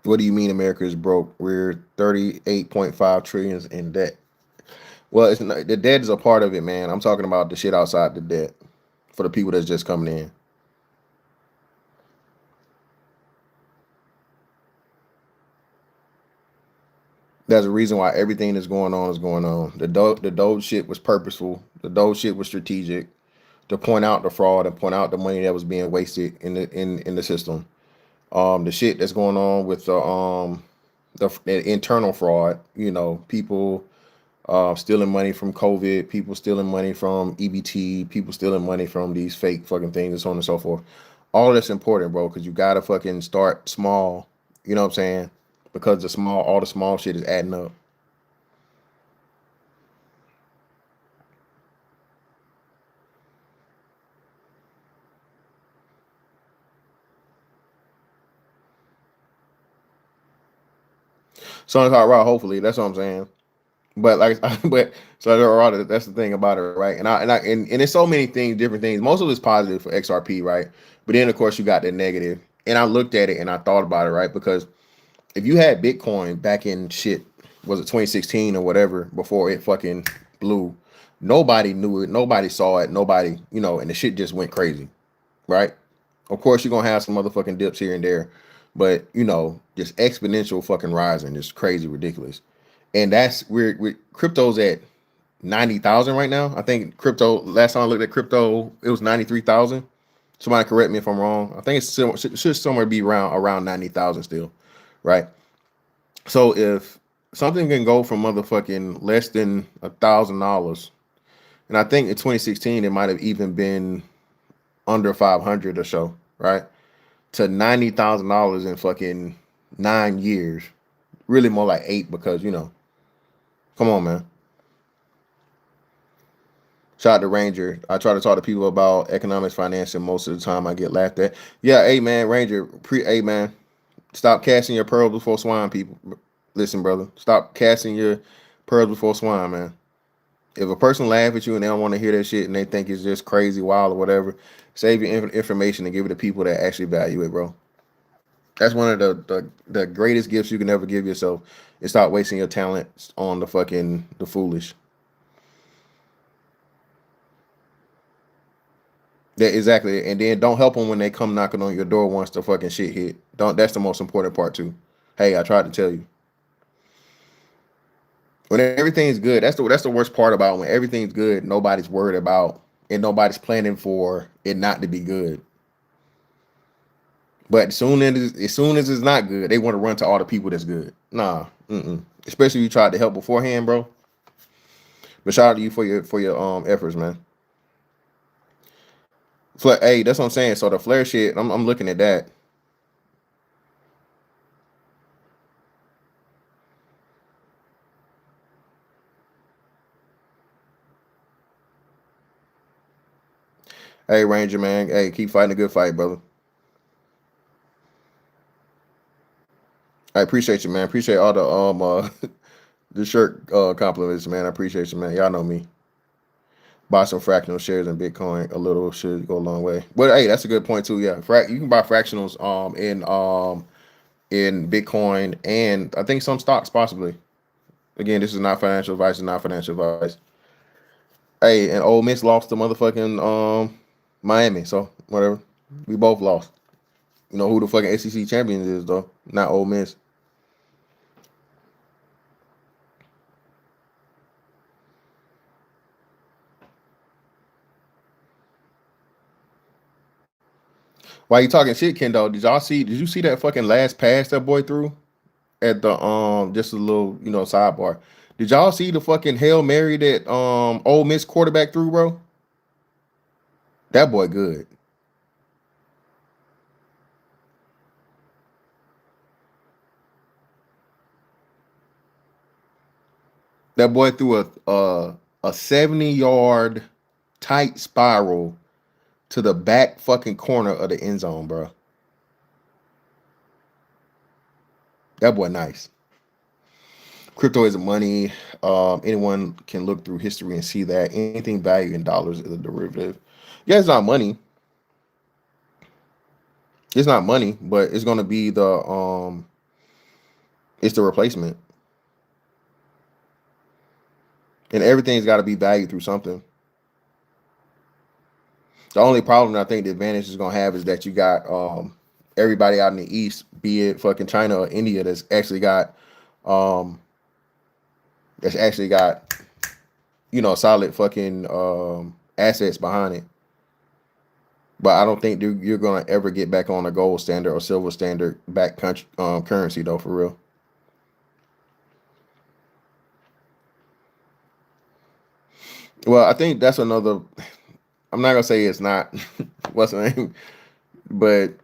What do you mean America is broke? We're 38.5 trillions in debt. Well, it's not, the debt is a part of it, man. I'm talking about the shit outside the debt for the people that's just coming in. There's a reason why everything that's going on is going on. The Doge shit was purposeful. The Doge shit was strategic to point out the fraud and point out the money that was being wasted in the system. The shit that's going on with the internal fraud. People stealing money from COVID, people stealing money from EBT, people stealing money from these fake fucking things, and so on and so forth. All of that's important, bro, because you gotta fucking start small. You know what I'm saying? Because all the small shit is adding up. So it's all right. Hopefully, that's what I'm saying. But like, but so that's the thing about it, right? And it's so many things, different things. Most of it's positive for XRP, right? But then of course you got the negative. And I looked at it and I thought about it, right? Because if you had Bitcoin back in shit, was it 2016 or whatever, before it fucking blew, nobody knew it, nobody saw it, nobody, and the shit just went crazy, right? Of course, you're gonna have some motherfucking dips here and there, but just exponential fucking rising, just crazy, ridiculous. And that's we're crypto's at 90,000 right now. I think crypto last time I looked at crypto, it was 93,000. Somebody correct me if I'm wrong. I think it should somewhere be around 90,000 still, right? So if something can go from motherfucking less than $1,000, and I think in 2016 it might have even been under 500 or so, right? To $90,000 in fucking 9 years, really more like 8 because come on, man. Shout out to Ranger. I try to talk to people about economics, finance, and most of the time I get laughed at. Yeah, hey man, Ranger, hey man, stop casting your pearls before swine, people. Listen, brother, stop casting your pearls before swine, man. If a person laugh at you and they don't want to hear that shit and they think it's just crazy, wild, or whatever, save your information and give it to people that actually value it, bro. That's one of the greatest gifts you can ever give yourself. Is stop wasting your talent on the foolish. Yeah, exactly. And then don't help them when they come knocking on your door once the fucking shit hit. Don't. That's the most important part too. Hey, I tried to tell you. When everything's good, that's the worst part about when everything's good. Nobody's worried about and nobody's planning for it not to be good. But as soon as it's not good, they want to run to all the people that's good. Nah, especially if you tried to help beforehand, bro. But shout out to you for your efforts, man. Hey, that's what I'm saying. So the flare shit, I'm looking at that. Hey, Ranger, man. Hey, keep fighting a good fight, brother. I appreciate you, man. Appreciate all the the shirt compliments, man. I appreciate you, man. Y'all know me. Buy some fractional shares in Bitcoin. A little should go a long way. But hey, that's a good point too. Yeah, you can buy fractionals in Bitcoin and I think some stocks possibly. Again, this is not financial advice. It's not financial advice. Hey, and Ole Miss lost to motherfucking Miami. So whatever. We both lost. You know who the fucking SEC champions is though? Not Ole Miss. Why you talking shit, Kendo? Did you see that fucking last pass that boy threw at the just a little, sidebar. Did y'all see the fucking Hail Mary that Ole Miss quarterback threw, bro? That boy good. That boy threw a 70-yard tight spiral to the back fucking corner of the end zone, bro. That boy nice. Crypto isn't money. Anyone can look through history and see that anything valued in dollars is a derivative. Yeah, it's not money. It's not money, but it's gonna be it's the replacement. And everything's got to be valued through something. The only problem I think the advantage is gonna have is that you got everybody out in the east, be it fucking China or India, um that's actually got solid fucking assets behind it. But I don't think you're gonna ever get back on a gold standard or silver standard back country currency though, for real. Well, I think that's another. I'm not gonna say it's not. What's the name? But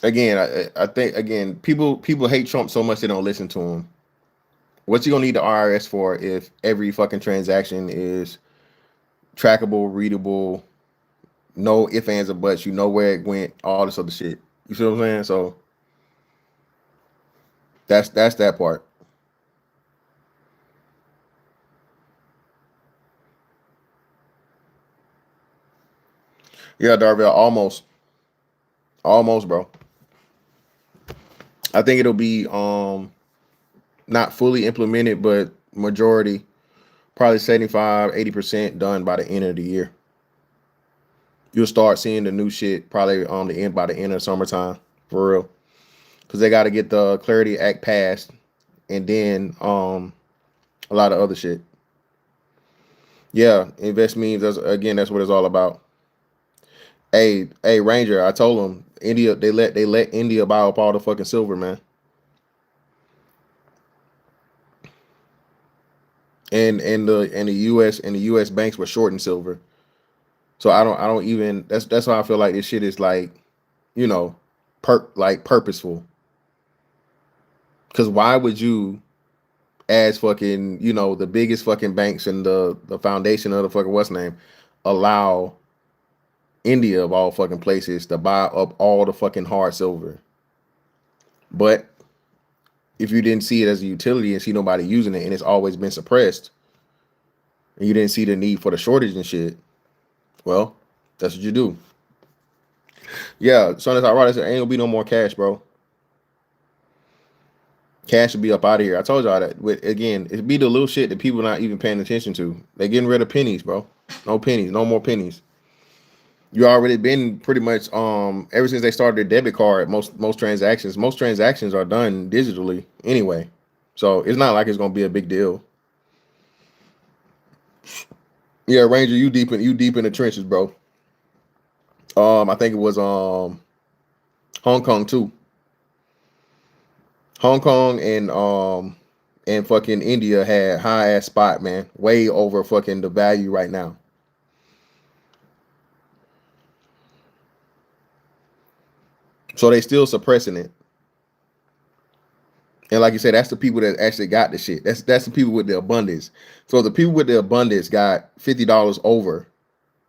again, I think again, people hate Trump so much they don't listen to him. What you gonna need the IRS for if every fucking transaction is trackable, readable, no ifs, ands, or buts, you know where it went, all this other shit. You see what I'm saying? So that's that part. Yeah, Darvell, almost, bro. I think it'll be not fully implemented, but majority, probably 75, 80% done by the end of the year. You'll start seeing the new shit probably on the end by the end of summertime, for real. Because they got to get the Clarity Act passed, and then a lot of other shit. Yeah, invest means that's what it's all about. Hey, Ranger, I told them India they let India buy up all the fucking silver, man. And the US banks were shorting silver. So I don't even. That's why I feel like this shit is like, you know, purposeful. Because why would you, as fucking, the biggest fucking banks and the foundation of the fucking what's name, allow India of all fucking places to buy up all the fucking hard silver? But if you didn't see it as a utility and see nobody using it and it's always been suppressed, and you didn't see the need for the shortage and shit, well, that's what you do. Yeah, son, as I write, I said, ain't gonna be no more cash, bro. Cash should be up out of here. I told y'all that. But again, it be the little shit that people not even paying attention to. They getting rid of pennies, bro. No pennies, no more pennies. You already been pretty much ever since they started their debit card, most transactions are done digitally anyway. So it's not like it's gonna be a big deal. Yeah, Ranger, you deep in the trenches, bro. I think it was Hong Kong too. Hong Kong and fucking India had high ass spot, man. Way over fucking the value right now. So they still suppressing it. And like you said, that's the people that actually got the shit. That's the people with the abundance. So the people with the abundance got $50 over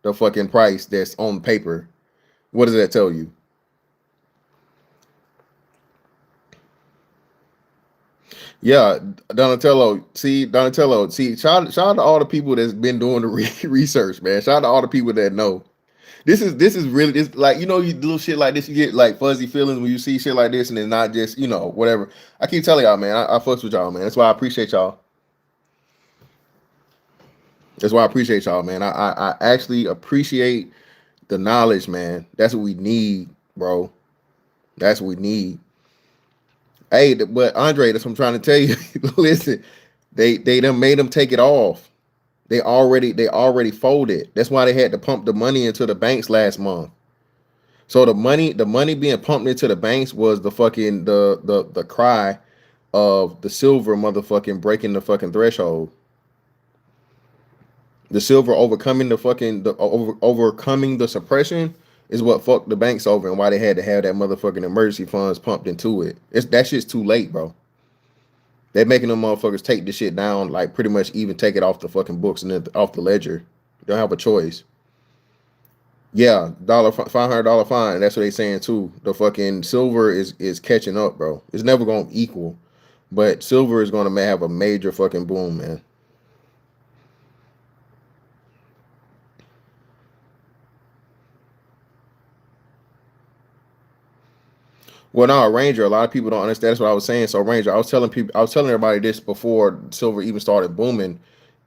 the fucking price that's on paper. What does that tell you? Yeah, Donatello. See, Donatello. See, shout out to all the people that's been doing the research, man. Shout out to all the people that know. This is really this like you little shit like this, you get like fuzzy feelings when you see shit like this, and it's not just whatever. I keep telling y'all, man. I fucks with y'all, man. That's why I appreciate y'all. That's why I appreciate y'all, man. I actually appreciate the knowledge, man. That's what we need, bro. That's what we need. Hey, but Andre, that's what I'm trying to tell you. Listen, they done made them take it off. They already folded. That's why they had to pump the money into the banks last month. So the money being pumped into the banks was the fucking the cry of the silver motherfucking breaking the fucking threshold. The silver overcoming overcoming the suppression is what fucked the banks over and why they had to have that motherfucking emergency funds pumped into it. That shit's too late, bro. They're making them motherfuckers take the shit down, like pretty much even take it off the fucking books and then off the ledger. You don't have a choice. Yeah, $500 fine. That's what they saying too. The fucking silver is catching up, bro. It's never gonna equal, but silver is gonna have a major fucking boom, man. Well, no, Ranger. A lot of people don't understand. That's what I was saying. So, Ranger, I was telling everybody this before silver even started booming,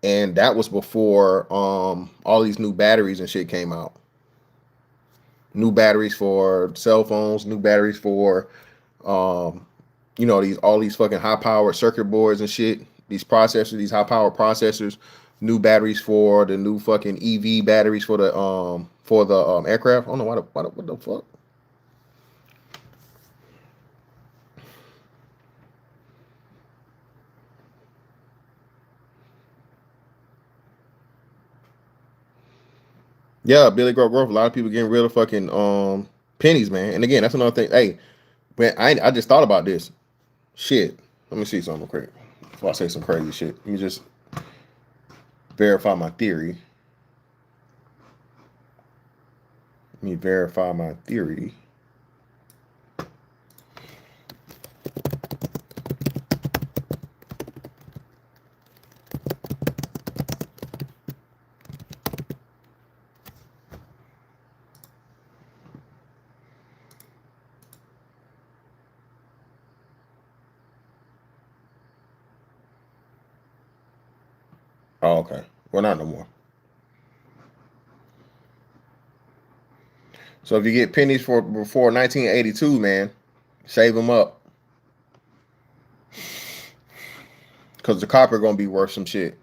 and that was before all these new batteries and shit came out. New batteries for cell phones, new batteries for um, these all these fucking high powered circuit boards and shit. These processors, these high powered processors, new batteries for the new fucking EV batteries for the aircraft. I don't know what the fuck. Yeah, Billy Grove. A lot of people getting rid of fucking pennies, man. And again, that's another thing. Hey, but I just thought about this. Shit. Let me see something quick. Before I say some crazy shit. Let me just verify my theory. Let me verify my theory. Oh, okay. Well, not no more. So if you get pennies for before 1982, man, save them up because the copper gonna be worth some shit.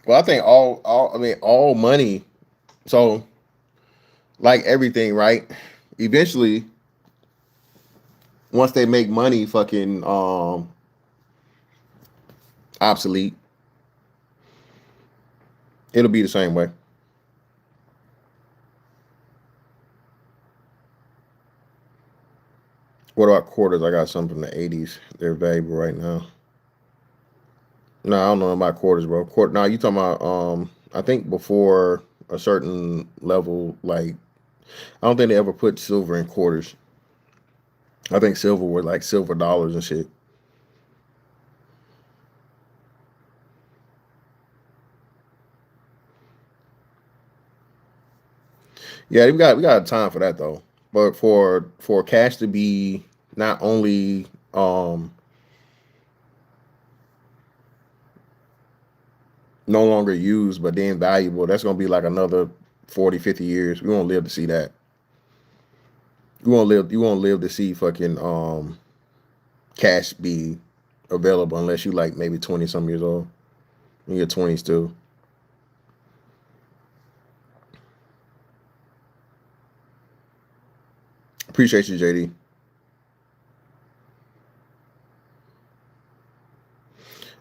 Well, I think all money. So like everything, right? Eventually, once they make money fucking obsolete, it'll be the same way. What about quarters? I got some from the 80s. They're valuable right now. No, I don't know about quarters, bro. Quarter. Now you talking about I think before a certain level, like I don't think they ever put silver in quarters. I think silver was like silver dollars and shit. Yeah, we got time for that though. But for cash to be not only no longer used but then valuable, that's gonna be like another 40, 50 years. We won't live to see that. You won't live to see fucking cash be available unless you like maybe 20 some years old. In your 20s too. Appreciate you, JD.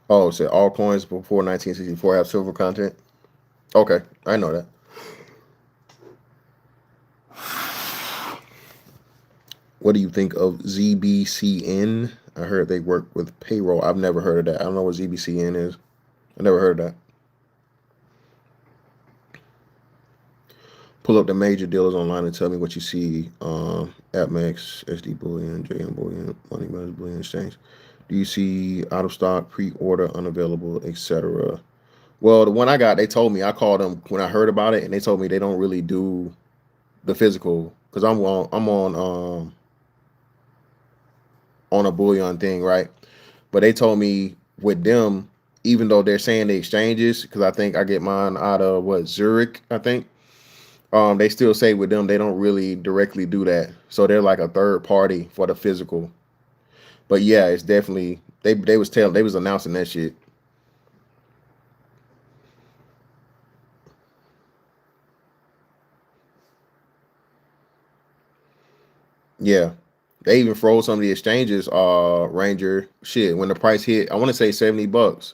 Oh, so all coins before 1964 have silver content. Okay, I know that. What do you think of ZBCN? I heard they work with payroll. I've never heard of that. I don't know what ZBCN is. I never heard of that. Pull up the major dealers online and tell me what you see. AppMax, SD Bullion, JM Bullion, Money Matters Bullion Exchange. Do you see out of stock, pre-order, unavailable, etc.? Well, the one I got, they told me I called them when I heard about it, and they told me they don't really do the physical because I'm on a bullion thing, right? But they told me with them, even though they're saying the exchanges, because I think I get mine out of what Zurich, I think. They still say with them they don't really directly do that, so they're like a third party for the physical. But yeah, it's definitely they was announcing that shit. Yeah, they even froze some of the exchanges. Ranger shit when the price hit, I want to say $70.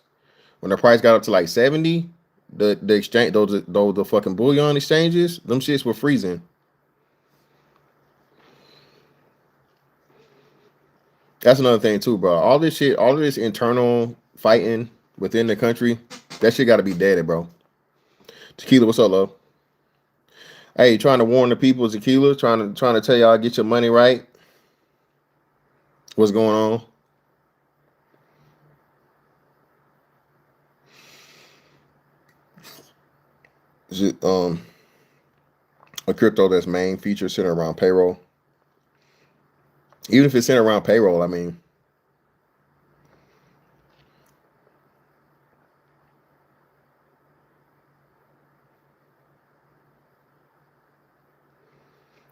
When the price got up to like 70, the exchange those the fucking bullion exchanges, them shits were freezing. That's another thing too, bro. All this shit, all of this internal fighting within the country, that shit got to be dead, bro. Tequila, what's up, love? Hey, trying to warn the people, Tequila, trying to tell y'all get your money right. What's going on? Is it a crypto that's main feature centered around payroll? Even if it's centered around payroll, I mean,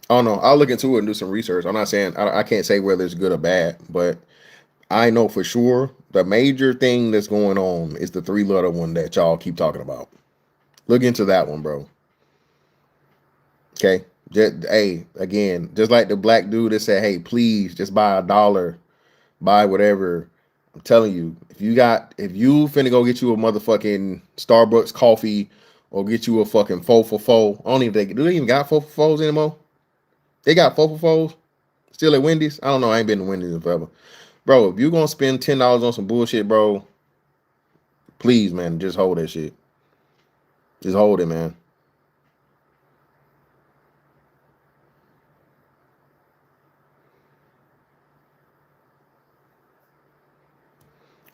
I don't know. I'll look into it and do some research. I'm not saying I can't say whether it's good or bad, but I know for sure the major thing that's going on is the three-letter one that y'all keep talking about. Look into that one, bro. Okay. Hey, again, just like the black dude that said, "Hey, please just buy $1, buy whatever." I'm telling you, if you finna go get you a motherfucking Starbucks coffee or get you a fucking four for four, I don't even think do they even got four for fours anymore? They got four for fours still at Wendy's. I don't know. I ain't been to Wendy's in forever, bro. If you gonna spend $10 on some bullshit, bro, please, man, just hold that shit. Just hold it, man.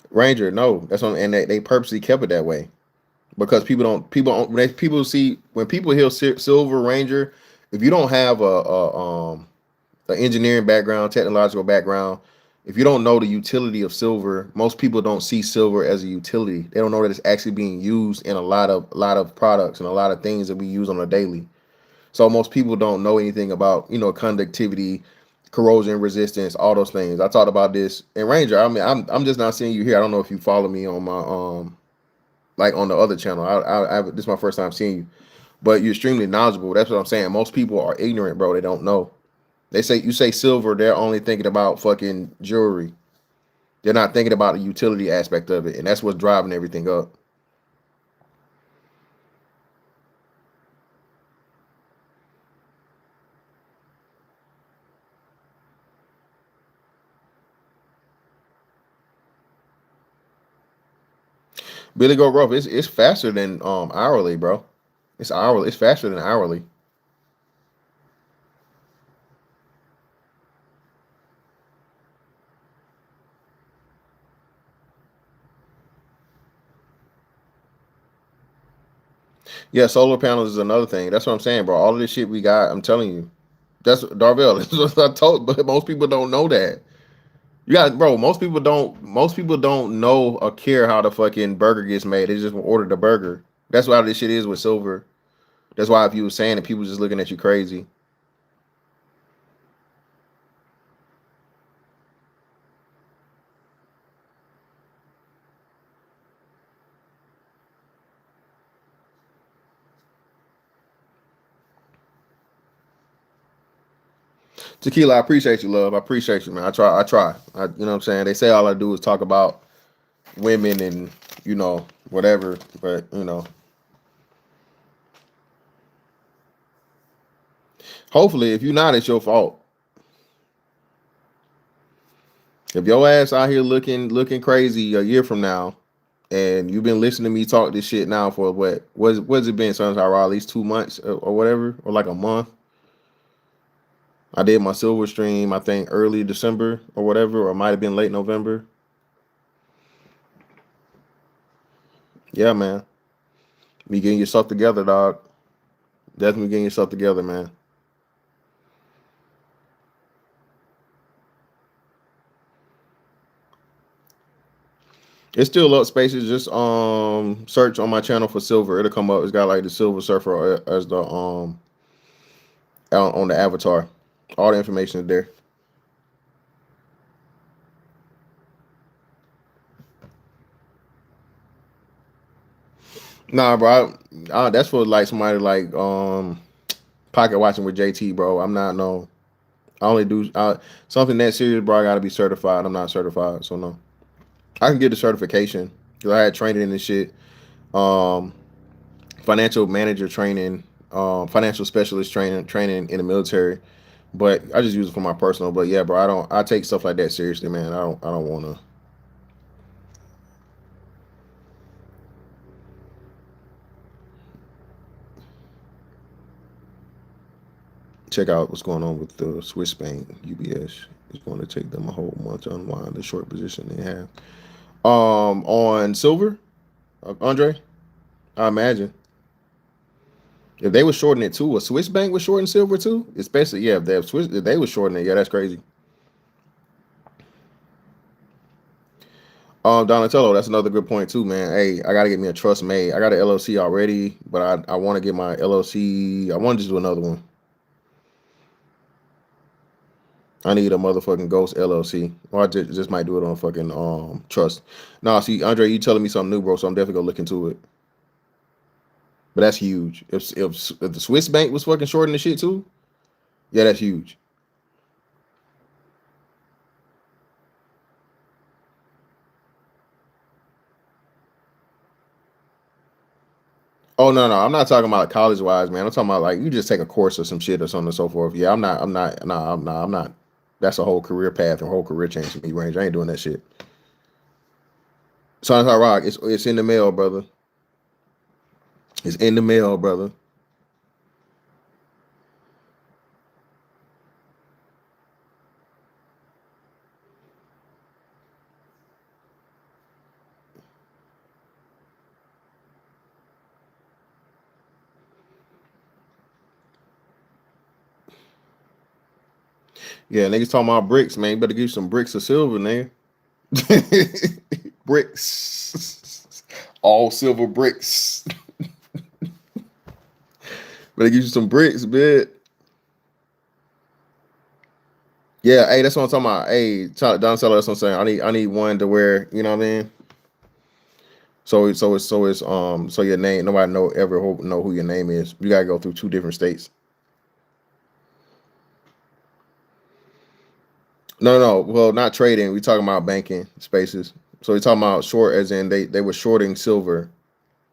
Ranger, no, that's on, and they purposely kept it that way because people see when people hear Silver Ranger, if you don't have an engineering background, technological background, if you don't know the utility of silver, most people don't see silver as a utility. They don't know that it's actually being used in a lot of products and a lot of things that we use on a daily. So most people don't know anything about conductivity, corrosion resistance, all those things. I talked about this in Ranger. I mean, I'm just not seeing you here. I don't know if you follow me on my like on the other channel. This is my first time seeing you, but you're extremely knowledgeable. That's what I'm saying. Most people are ignorant, bro. They don't know. They say you say silver, they're only thinking about fucking jewelry. They're not thinking about the utility aspect of it, and that's what's driving everything up. Billy Go Rough, it's faster than hourly, bro. It's hourly. It's faster than hourly. Yeah, solar panels is another thing. That's what I'm saying, bro. All of this shit we got, I'm telling you. That's Darvell. That's what I told, but most people don't know that. You got, bro. Most people don't. Most people don't know or care how the fucking burger gets made. They just order the burger. That's why this shit is with silver. That's why if you were saying it, people just looking at you crazy. Tequila, I appreciate you, love. I appreciate you, man. I try. You know what I'm saying? They say all I do is talk about women and whatever. But hopefully, if you're not, it's your fault. If your ass out here looking crazy a year from now, and you've been listening to me talk this shit now for what's it been, Sunshine Raw, at least 2 months or whatever, or like a month. I did my silver stream, I think early December or whatever, or it might have been late November. Yeah, man. Me getting yourself together, dog. Definitely getting yourself together, man. It's still up, spaces. Just search on my channel for silver. It'll come up. It's got like the Silver Surfer as the on the avatar. All the information is there. Nah, bro. That's for like somebody like pocket watching with JT, bro. I'm not no. I only do something that serious, bro. I gotta be certified. I'm not certified, so no. I can get the certification because I had training in this shit. Um, Financial manager training, financial specialist training in the military. But I just use it for my personal. But yeah, bro, I take stuff like that seriously, man. I don't want to check out what's going on with the Swiss bank UBS. It's going to take them a whole month to unwind the short position they have. On silver, Andre, I imagine if they were shorting it too, a Swiss bank was shorting silver too. Especially yeah, if they were shorting it, yeah, that's crazy. Donatello, that's another good point too, man. Hey, I gotta get me a trust made. I got an LLC already, but I want to get my LLC. I want to just do another one. I need a motherfucking ghost LLC, or I just might do it on fucking trust. Nah, see, Andre, you telling me something new, bro? So I'm definitely gonna look into it. But that's huge. If the Swiss bank was fucking shorting the shit too, yeah, that's huge. Oh no, I'm not talking about college wise, man. I'm talking about like you just take a course or some shit or something and so forth. Yeah, I'm not. That's a whole career path and whole career change for me, Range. I ain't doing that shit. Sonic Hot Rock, it's in the mail, brother. It's in the mail, brother. Yeah, niggas talking about bricks, man. You better give you some bricks of silver, nigga. Bricks. All silver bricks. Better give you some bricks, bitch. Yeah, hey, that's what I'm talking about. Hey, Don Seller, that's what I'm saying. I need one to wear, you know what I mean? So your name, nobody know who your name is. You gotta go through 2 different states. No. Well, not trading. We talking about banking spaces. So we talking about short, as in they were shorting silver.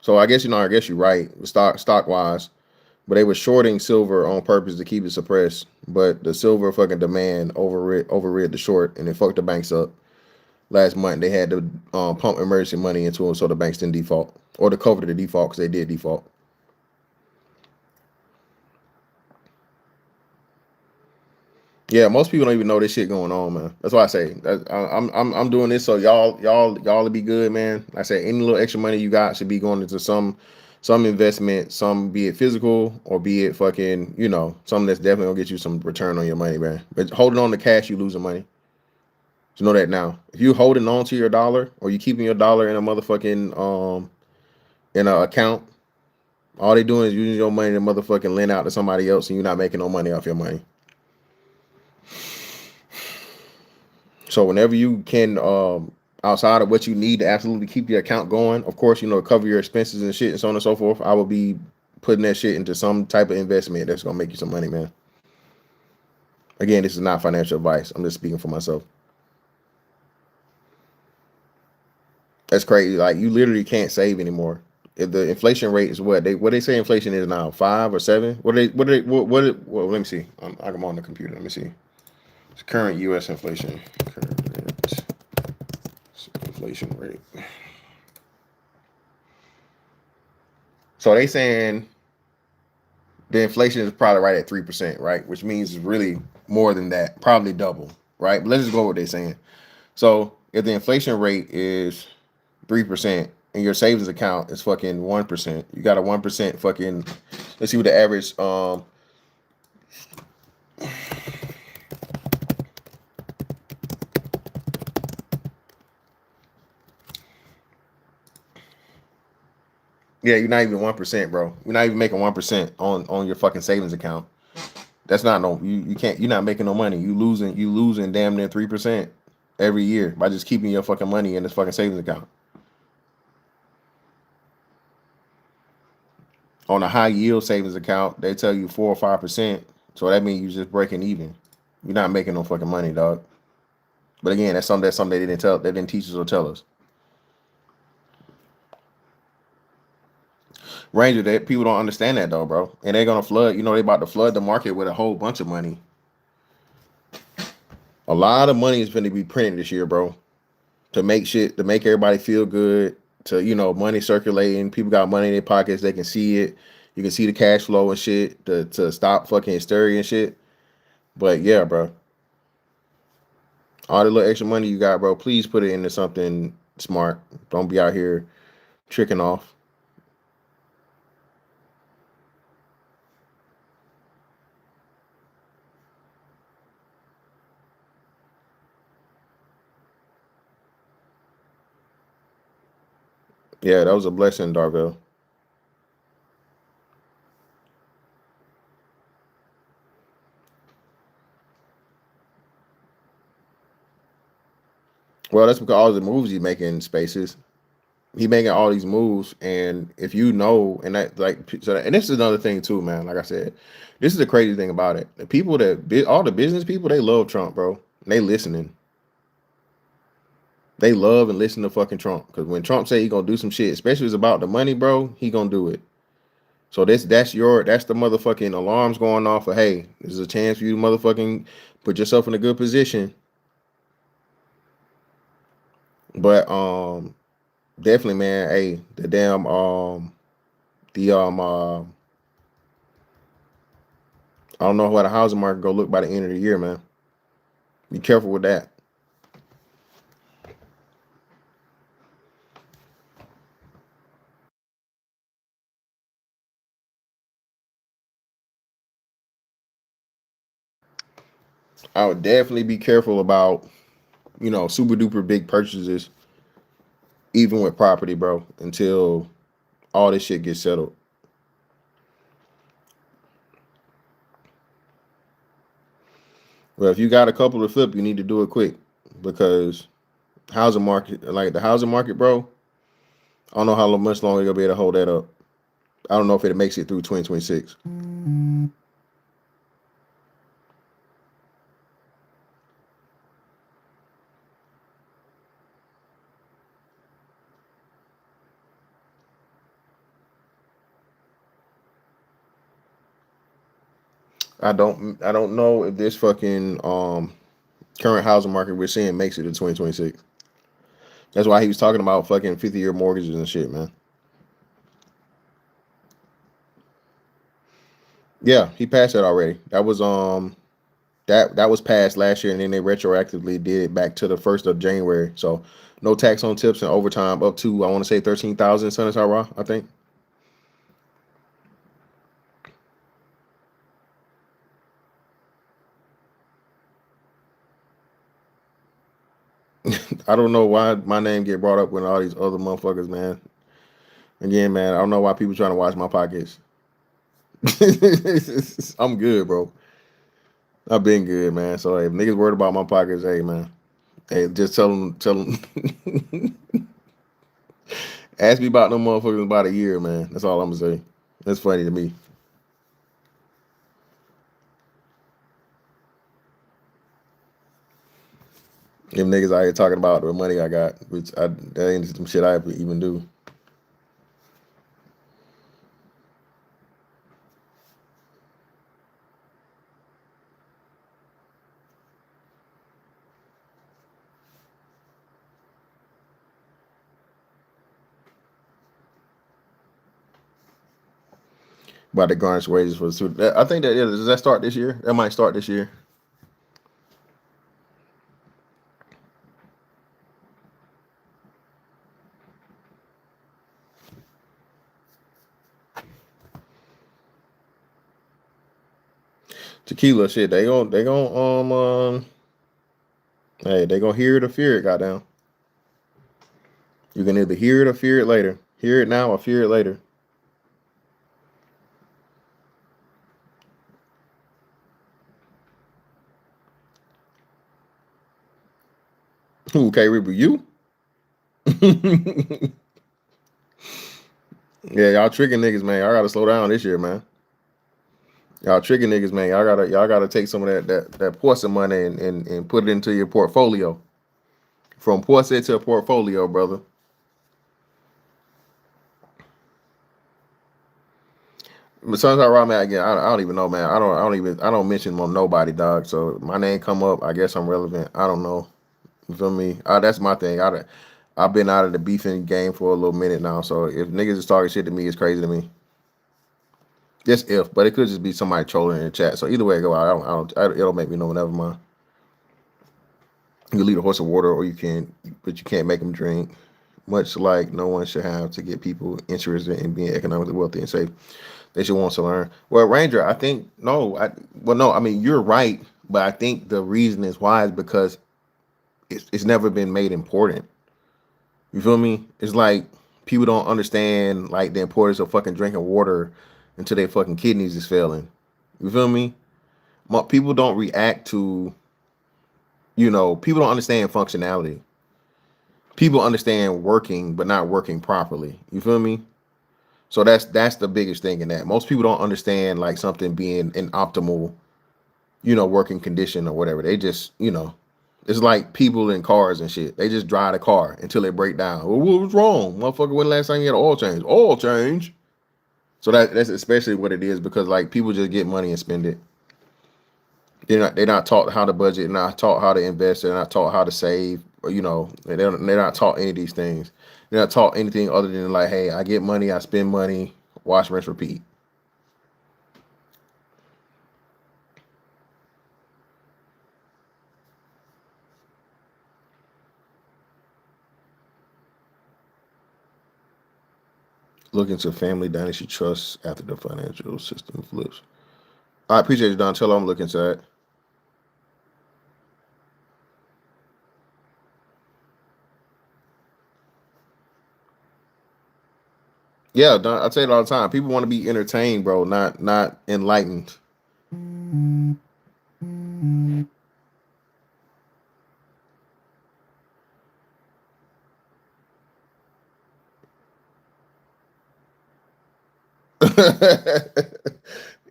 So I guess you're right. Stock wise, but they were shorting silver on purpose to keep it suppressed. But the silver fucking demand overrid the short, and it fucked the banks up. Last month they had to pump emergency money into them so the banks didn't default or to cover the default because they did default. Yeah, most people don't even know this shit going on, man. That's why I say I'm doing this so y'all to be good, man. Like I said, any little extra money you got should be going into some investment, some be it physical or be it fucking something that's definitely gonna get you some return on your money, man. But holding on to cash, you losing money. So know that now. If you holding on to your dollar or you keeping your dollar in a motherfucking in an account, all they doing is using your money to motherfucking lend out to somebody else, and you're not making no money off your money. So whenever you can, outside of what you need to absolutely keep your account going, of course, cover your expenses and shit and so on and so forth. I will be putting that shit into some type of investment that's gonna make you some money, man. Again, this is not financial advice. I'm just speaking for myself. That's crazy. Like you literally can't save anymore. If the inflation rate is what they say inflation is now, 5 or 7. Well, let me see. I'm on the computer. Let me see. It's current U.S. inflation. Current inflation rate. So they saying the inflation is probably right at 3%, right? Which means it's really more than that, probably double, right? But let's just go with what they're saying. So if the inflation rate is 3% and your savings account is fucking 1%, you got a 1% fucking. Let's see what the average. Yeah, you're not even 1%, bro. You're not even making 1% on your fucking savings account. That's not no. You can't. You're not making no money. You losing damn near 3% every year by just keeping your fucking money in this fucking savings account. On a high yield savings account, they tell you 4 or 5%. So that means you're just breaking even. You're not making no fucking money, dog. But again, that's something they didn't teach us or tell us. Ranger, that people don't understand that though, bro. And they're gonna flood. They about to flood the market with a whole bunch of money. A lot of money is going to be printed this year, bro. To make everybody feel good. To money circulating. People got money in their pockets. They can see it. You can see the cash flow and shit. To stop fucking hysteria and shit. But yeah, bro. All the little extra money you got, bro, please put it into something smart. Don't be out here tricking off. Yeah, that was a blessing, Darville. Well, that's because all the moves he's making spaces. He making all these moves, and if and that and this is another thing too, man. Like I said, this is the crazy thing about it. The people all the business people, they love Trump, bro. And they listening. They love and listen to fucking Trump because when Trump say he gonna do some shit, especially if it's about the money, bro, he gonna do it. So that's the motherfucking alarms going off for hey, this is a chance for you to motherfucking put yourself in a good position. But definitely, man. Hey, the damn the I don't know what the housing market go look by the end of the year, man. Be careful with that. I would definitely be careful about super duper big purchases, even with property, bro, until all this shit gets settled. Well, if you got a couple to flip, you need to do it quick because housing market, like the housing market, bro. I don't know how much longer you'll be able to hold that up. I don't know if it makes it through 2026. I don't know if this fucking current housing market we're seeing makes it to 2026. That's why he was talking about fucking 50-year mortgages and shit, man. Yeah, he passed that already. That was passed last year, and then they retroactively did it back to the 1st of January. So no tax on tips and overtime up to, I want to say, 13,000. Senator Raw, I think. I don't know why my name get brought up with all these other motherfuckers, man. Again, man, I don't know why people trying to watch my pockets. I'm good, bro. I've been good, man. So if niggas worried about my pockets, hey, man, hey, just tell them, ask me about them motherfuckers in about a year, man. That's all I'm gonna say. That's funny to me. Them niggas out here talking about the money I got, which that ain't some shit I even do. About the garnish wages for the student. I think that, yeah, does that start this year? That might start this year. Tequila shit. Hey, they gonna hear it or fear it. Goddamn. You can either hear it or fear it later. Hear it now or fear it later. Who, K Reaper? You? Yeah, y'all tricking niggas, man. Y'all gotta slow down this year, man. Y'all tricking niggas, man. Y'all gotta take some of that portion money and put it into your portfolio. From portion to a portfolio, brother. But sometimes around man again, I don't even know, man. I don't mention on nobody, dog. So my name come up, I guess I'm relevant. I don't know. You feel me? That's my thing. I've been out of the beefing game for a little minute now. So if niggas is talking shit to me, it's crazy to me. Just if, but it could just be somebody trolling in the chat. So either way it go, it'll make me know. Never mind. You can lead a horse of water, or you can, but you can't make them drink. Much like no one should have to get people interested in being economically wealthy and safe. They should want to learn. Well, Ranger, I think no. No. I mean, you're right, but I think the reason is why is because it's never been made important. You feel me? It's like people don't understand like the importance of fucking drinking water until their fucking kidneys is failing. You feel me? People don't react to, people don't understand functionality. People understand working, but not working properly. You feel me? So that's the biggest thing in that. Most people don't understand like something being an optimal, working condition or whatever. They just, it's like people in cars and shit. They just drive the car until it break down. Well, what was wrong, motherfucker? When last time you had an oil change? Oil change. So that's especially what it is because like people just get money and spend it. They're not taught how to budget, not taught how to invest, they're not taught how to save, or they're not taught any of these things. They're not taught anything other than like, hey, I get money, I spend money, wash, rinse, repeat. Look into family dynasty trusts after the financial system flips. I appreciate you, Don. Tell them I'm looking into that. Yeah, Don, I tell you all the time. People want to be entertained, bro, not enlightened.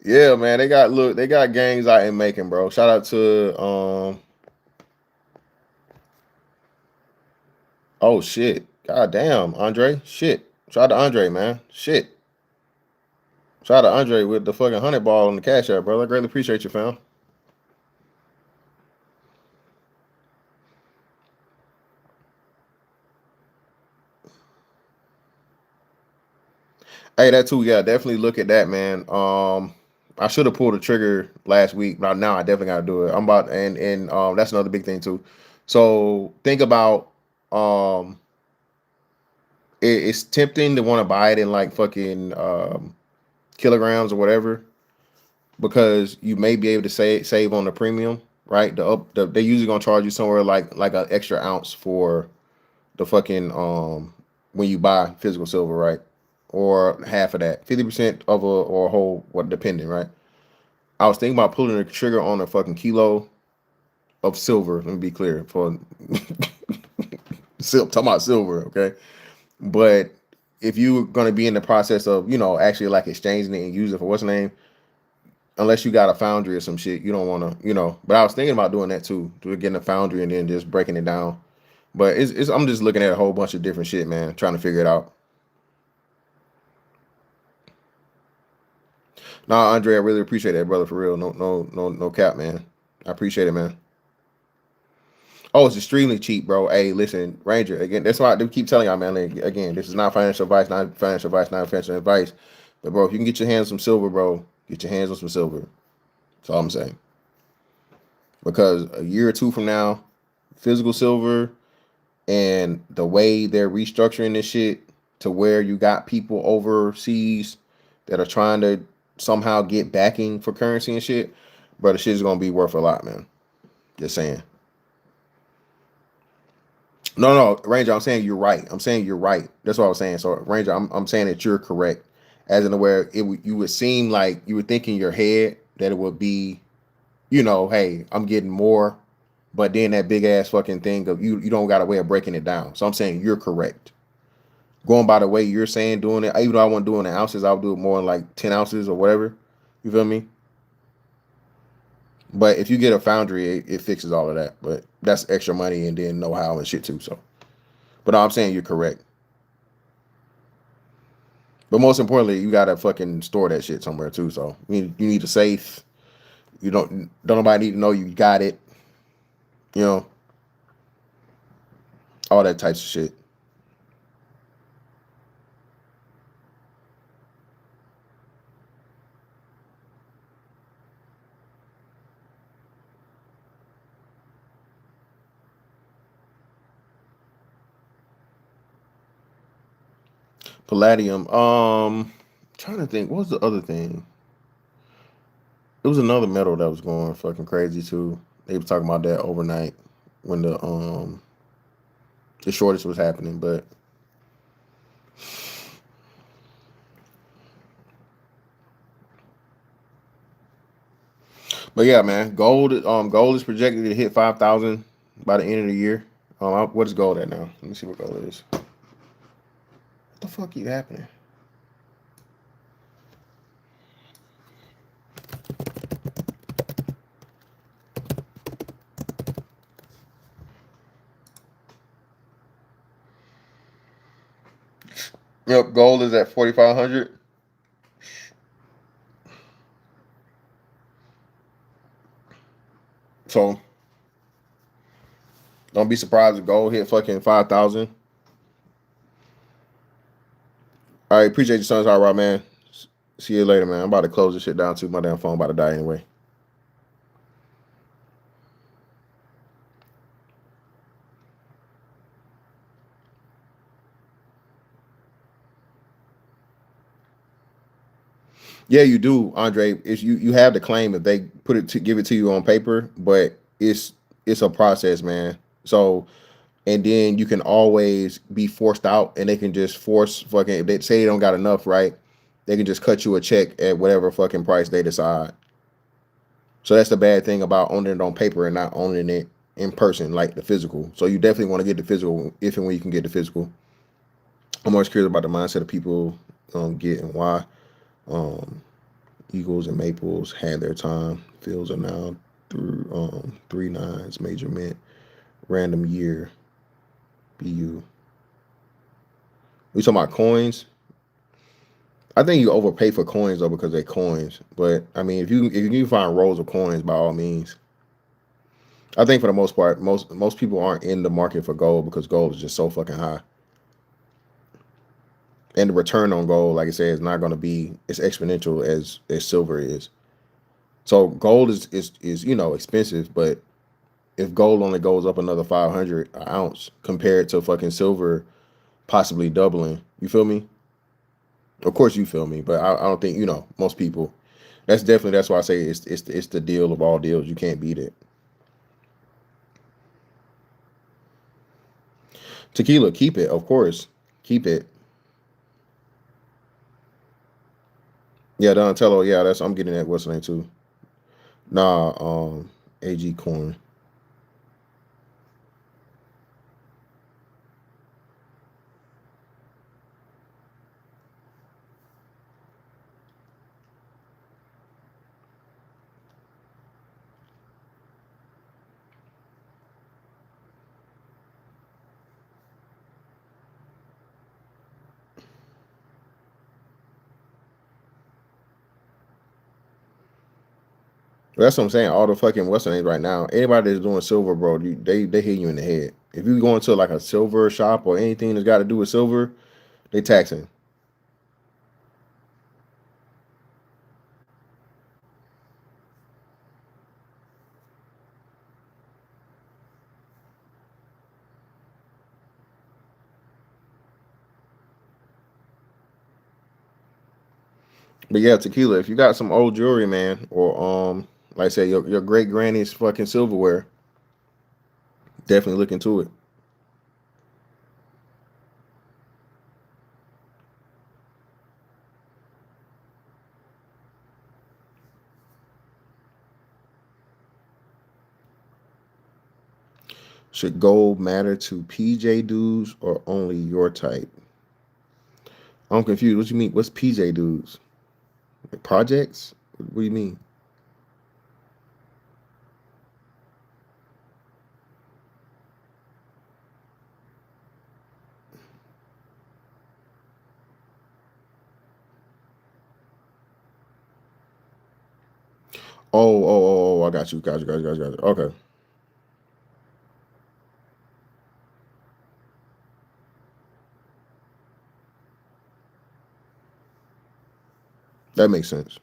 Yeah, man. They got gangs out in Macon, bro. Shout out to oh shit. God damn, Andre. Shit. Shout out to Andre, man. Shit. Shout out to Andre with the fucking 100 ball on the cash app, brother. I greatly appreciate you, fam. Hey, that too. Yeah, definitely look at that, man. I should have pulled the trigger last week, but now I definitely gotta do it. I'm about and that's another big thing too. So think about um it's tempting to want to buy it in like fucking kilograms or whatever because you may be able to save on the premium, right? They usually gonna charge you somewhere like an extra ounce for the fucking when you buy physical silver, right? Or half of that, 50% of a whole, what, depending, right? I was thinking about pulling the trigger on a fucking kilo of silver. Let me be clear for talking about silver, okay? But if you're gonna be in the process of actually like exchanging it and using it for what's the name, unless you got a foundry or some shit, you don't want to. But I was thinking about doing that too, to getting a foundry and then just breaking it down. But it's I'm just looking at a whole bunch of different shit, man, trying to figure it out. Nah, Andre, I really appreciate that, brother, for real. No cap, man. I appreciate it, man. Oh, it's extremely cheap, bro. Hey, listen, Ranger. Again, that's why I do keep telling y'all, man. Like, again, this is not financial advice, not financial advice, not financial advice. But bro, if you can get your hands on some silver, bro, get your hands on some silver. That's all I'm saying. Because a year or two from now, physical silver and the way they're restructuring this shit to where you got people overseas that are trying to somehow get backing for currency and shit, bro, the shit is gonna be worth a lot, man. Just saying. No, Ranger, I'm saying you're right. I'm saying you're right. That's what I was saying. So, Ranger, I'm saying that you're correct. As in where you would seem like you would think in your head that it would be, hey, I'm getting more, but then that big ass fucking thing of you don't got a way of breaking it down. So I'm saying you're correct. Going by the way you're saying doing it, even though I want doing the ounces, I'll do it more in like 10 ounces or whatever. You feel me? But if you get a foundry, it fixes all of that. But that's extra money and then know how and shit too. So, but no, I'm saying you're correct. But most importantly, you gotta fucking store that shit somewhere too. So you need a safe. You don't nobody need to know you got it. You know, all that types of shit. Palladium. Trying to think. What was the other thing? It was another metal that was going fucking crazy too. They were talking about that overnight when the shortage was happening. But yeah, man, gold is projected to hit 5,000 by the end of the year. What is gold at now? Let me see what gold is. What the fuck keep happening? Yep, gold is at 4,500. So don't be surprised if gold hit fucking 5,000. All right, appreciate your son's all right, man. See you later, man. I'm about to close this shit down too. My damn phone about to die anyway. Yeah, you do, Andre. It's you have the claim if they put it to give it to you on paper, but it's a process, man. So and then you can always be forced out and they can just force fucking if they say they don't got enough, right? They can just cut you a check at whatever fucking price they decide. So that's the bad thing about owning it on paper and not owning it in person, like the physical. So you definitely want to get the physical if and when you can get the physical. I'm always curious about the mindset of people get and why. Um, Eagles and Maples had their time. Fields are now through 3 9s, major mint, random year, BU. We talking about coins. I think you overpay for coins though because they're coins. But I mean, if you can find rolls of coins, by all means. I think for the most part, most people aren't in the market for gold because gold is just so fucking high, and the return on gold, like I said, is not going to be as exponential as silver is. So gold is expensive, but if gold only goes up another 500 an ounce compared to fucking silver possibly doubling, you feel me? Of course you feel me, but I don't think most people. That's why I say it's the deal of all deals. You can't beat it. Tequila, keep it, of course, keep it. Yeah, Donatello. Yeah, that's I'm getting that. What's the name too? Nah, AG Corn. That's what I'm saying. All the fucking what's the name right now. Anybody that's doing silver, bro, they hit you in the head. If you go into like a silver shop or anything that's got to do with silver, they taxing. But yeah, tequila. If you got some old jewelry, man, or like I said, your great granny's fucking silverware, definitely look into it. Should gold matter to PJ dudes or only your type? I'm confused. What you mean? What's PJ dudes? Like projects? What do you mean? Oh, I got you, got you. Okay, that makes sense.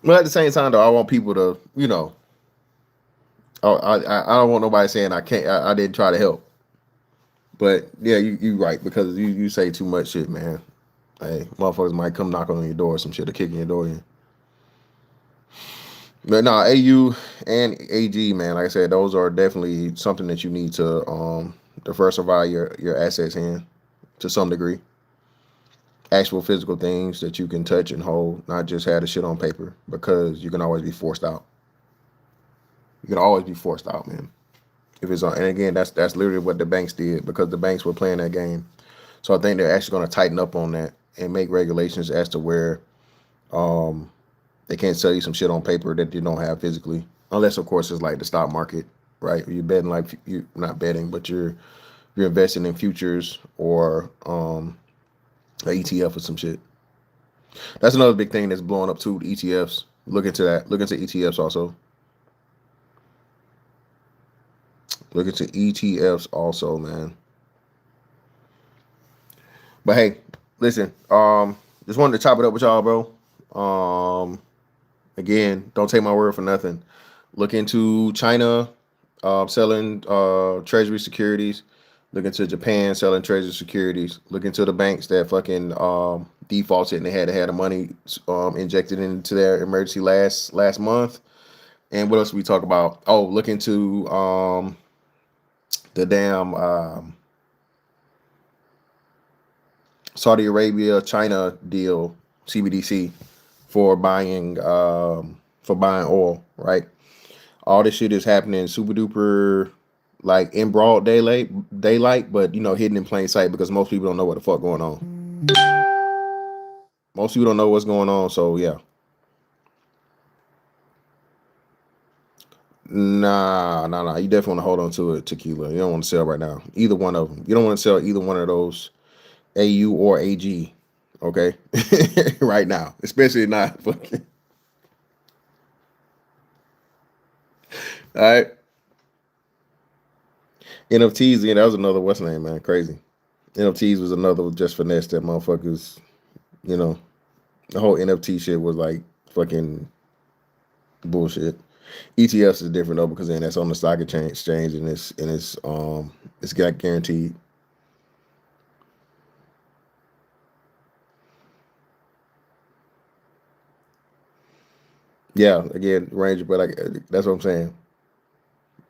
But at the same time, though, I want people to, I don't want nobody saying I can't, I didn't try to help. But yeah, you right because you say too much shit, man. Hey, motherfuckers might come knock on your door or some shit or kick in your door in. But no, AU and AG, man, like I said, those are definitely something that you need to diversify your assets in to some degree. Actual physical things that you can touch and hold, not just have the shit on paper, because you can always be forced out. You can always be forced out, man. If it's on, and again, that's literally what the banks did because the banks were playing that game. So I think they're actually going to tighten up on that and make regulations as to where um, they can't sell you some shit on paper that you don't have physically, unless of course it's like the stock market, right? You're betting like you not betting, but you're investing in futures or an ETF or some shit. That's another big thing that's blowing up too. The ETFs. Look into that. Look into ETFs also. Look into ETFs also, man. But hey, listen. Just wanted to chop it up with y'all, bro. Again, don't take my word for nothing. Look into China selling treasury securities. Look into Japan selling treasury securities. Look into the banks that fucking defaulted and they had the money injected into their emergency last month. And what else we talk about? Oh, look into the damn Saudi Arabia China deal CBDC for buying for buying oil, right? All this shit is happening super duper like in broad daylight, but hidden in plain sight because most people don't know what the fuck going on. Most people don't know what's going on, so yeah. Nah. You definitely want to hold on to it, tequila. You don't want to sell right now. Either one of them. You don't want to sell either one of those, AU or AG. Okay, right now, especially not fucking. All right, NFTs. Yeah, that was another what's name, man. Crazy. NFTs was another just finesse that motherfuckers. You know, the whole NFT shit was like fucking bullshit. ETFs is different though because then that's on the stock exchange and it's got guaranteed. Yeah, again, Ranger, but like that's what I'm saying.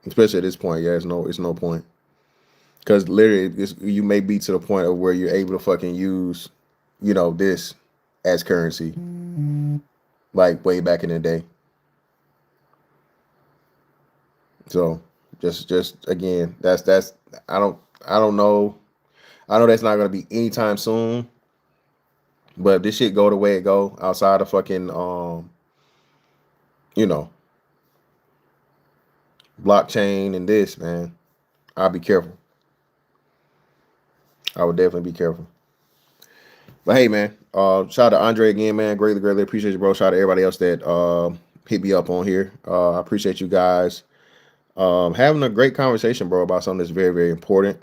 Especially at this point, yeah, it's no point because literally you may be to the point of where you're able to fucking use, this as currency, like way back in the day. So just again, that's I don't know. I know that's not gonna be anytime soon, but if this shit go the way it go outside of fucking you know, blockchain and this, man, I'll be careful. I would definitely be careful. But hey, man, shout out to Andre again, man. Greatly appreciate you, bro. Shout out to everybody else that hit me up on here. I appreciate you guys having a great conversation, bro, about something that's very, very important.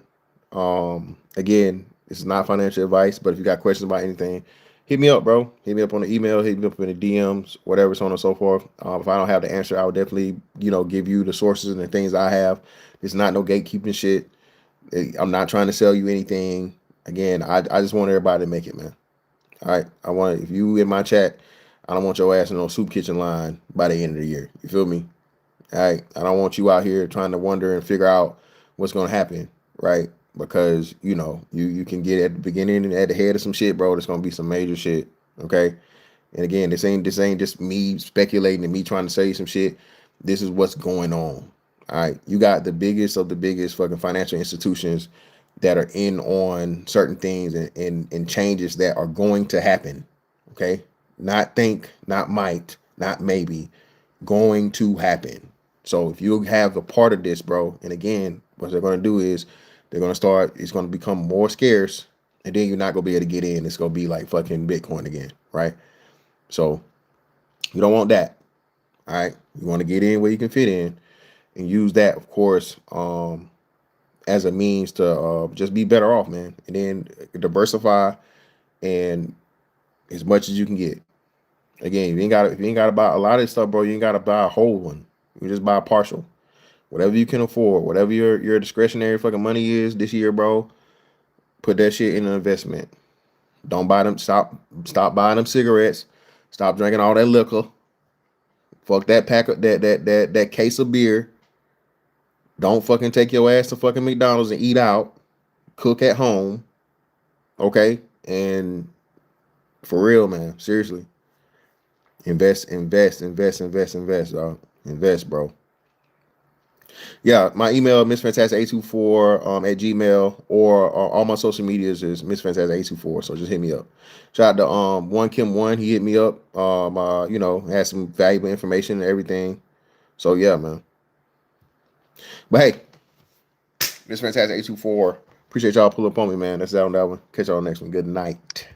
Again, it's not financial advice, but if you got questions about anything, hit me up, bro. Hit me up on the email, hit me up in the DMs, whatever, so on and so forth. If I don't have the answer, I would definitely, give you the sources and the things I have. It's not no gatekeeping shit. I'm not trying to sell you anything. Again, I just want everybody to make it, man. All right. If you in my chat, I don't want your ass in no soup kitchen line by the end of the year. You feel me? All right. I don't want you out here trying to wonder and figure out what's gonna happen, right? Because you can get at the beginning and at the head of some shit, bro. There's gonna be some major shit. Okay. And again, this ain't just me speculating and me trying to say some shit. This is what's going on. All right. You got the biggest of the biggest fucking financial institutions that are in on certain things and changes that are going to happen. Okay. Not think, not might, not maybe, going to happen. So if you have a part of this, bro, and again, what they're going to do is it's going to become more scarce, and then you're not going to be able to get in. It's going to be like fucking Bitcoin again, right? So you don't want that. All right. You want to get in where you can fit in and use that, of course, as a means to just be better off, man. And then diversify and as much as you can get. Again, if you ain't gotta buy a lot of this stuff, bro, you ain't gotta buy a whole one. You just buy a partial. Whatever you can afford, whatever your discretionary fucking money is this year, bro, put that shit in an investment. Don't buy them. Stop buying them cigarettes. Stop drinking all that liquor. Fuck that pack of that case of beer. Don't fucking take your ass to fucking McDonald's and eat out. Cook at home. Okay? And for real, man. Seriously. Invest, dog. Invest, bro. Yeah, my email, MissFantastic824 at Gmail, or all my social medias is MissFantastic824. So just hit me up. Shout out to One Kim One. He hit me up. Had some valuable information and everything. So yeah, man. But hey, MissFantastic824. Appreciate y'all pull up on me, man. That's that on that one. Catch y'all next one. Good night.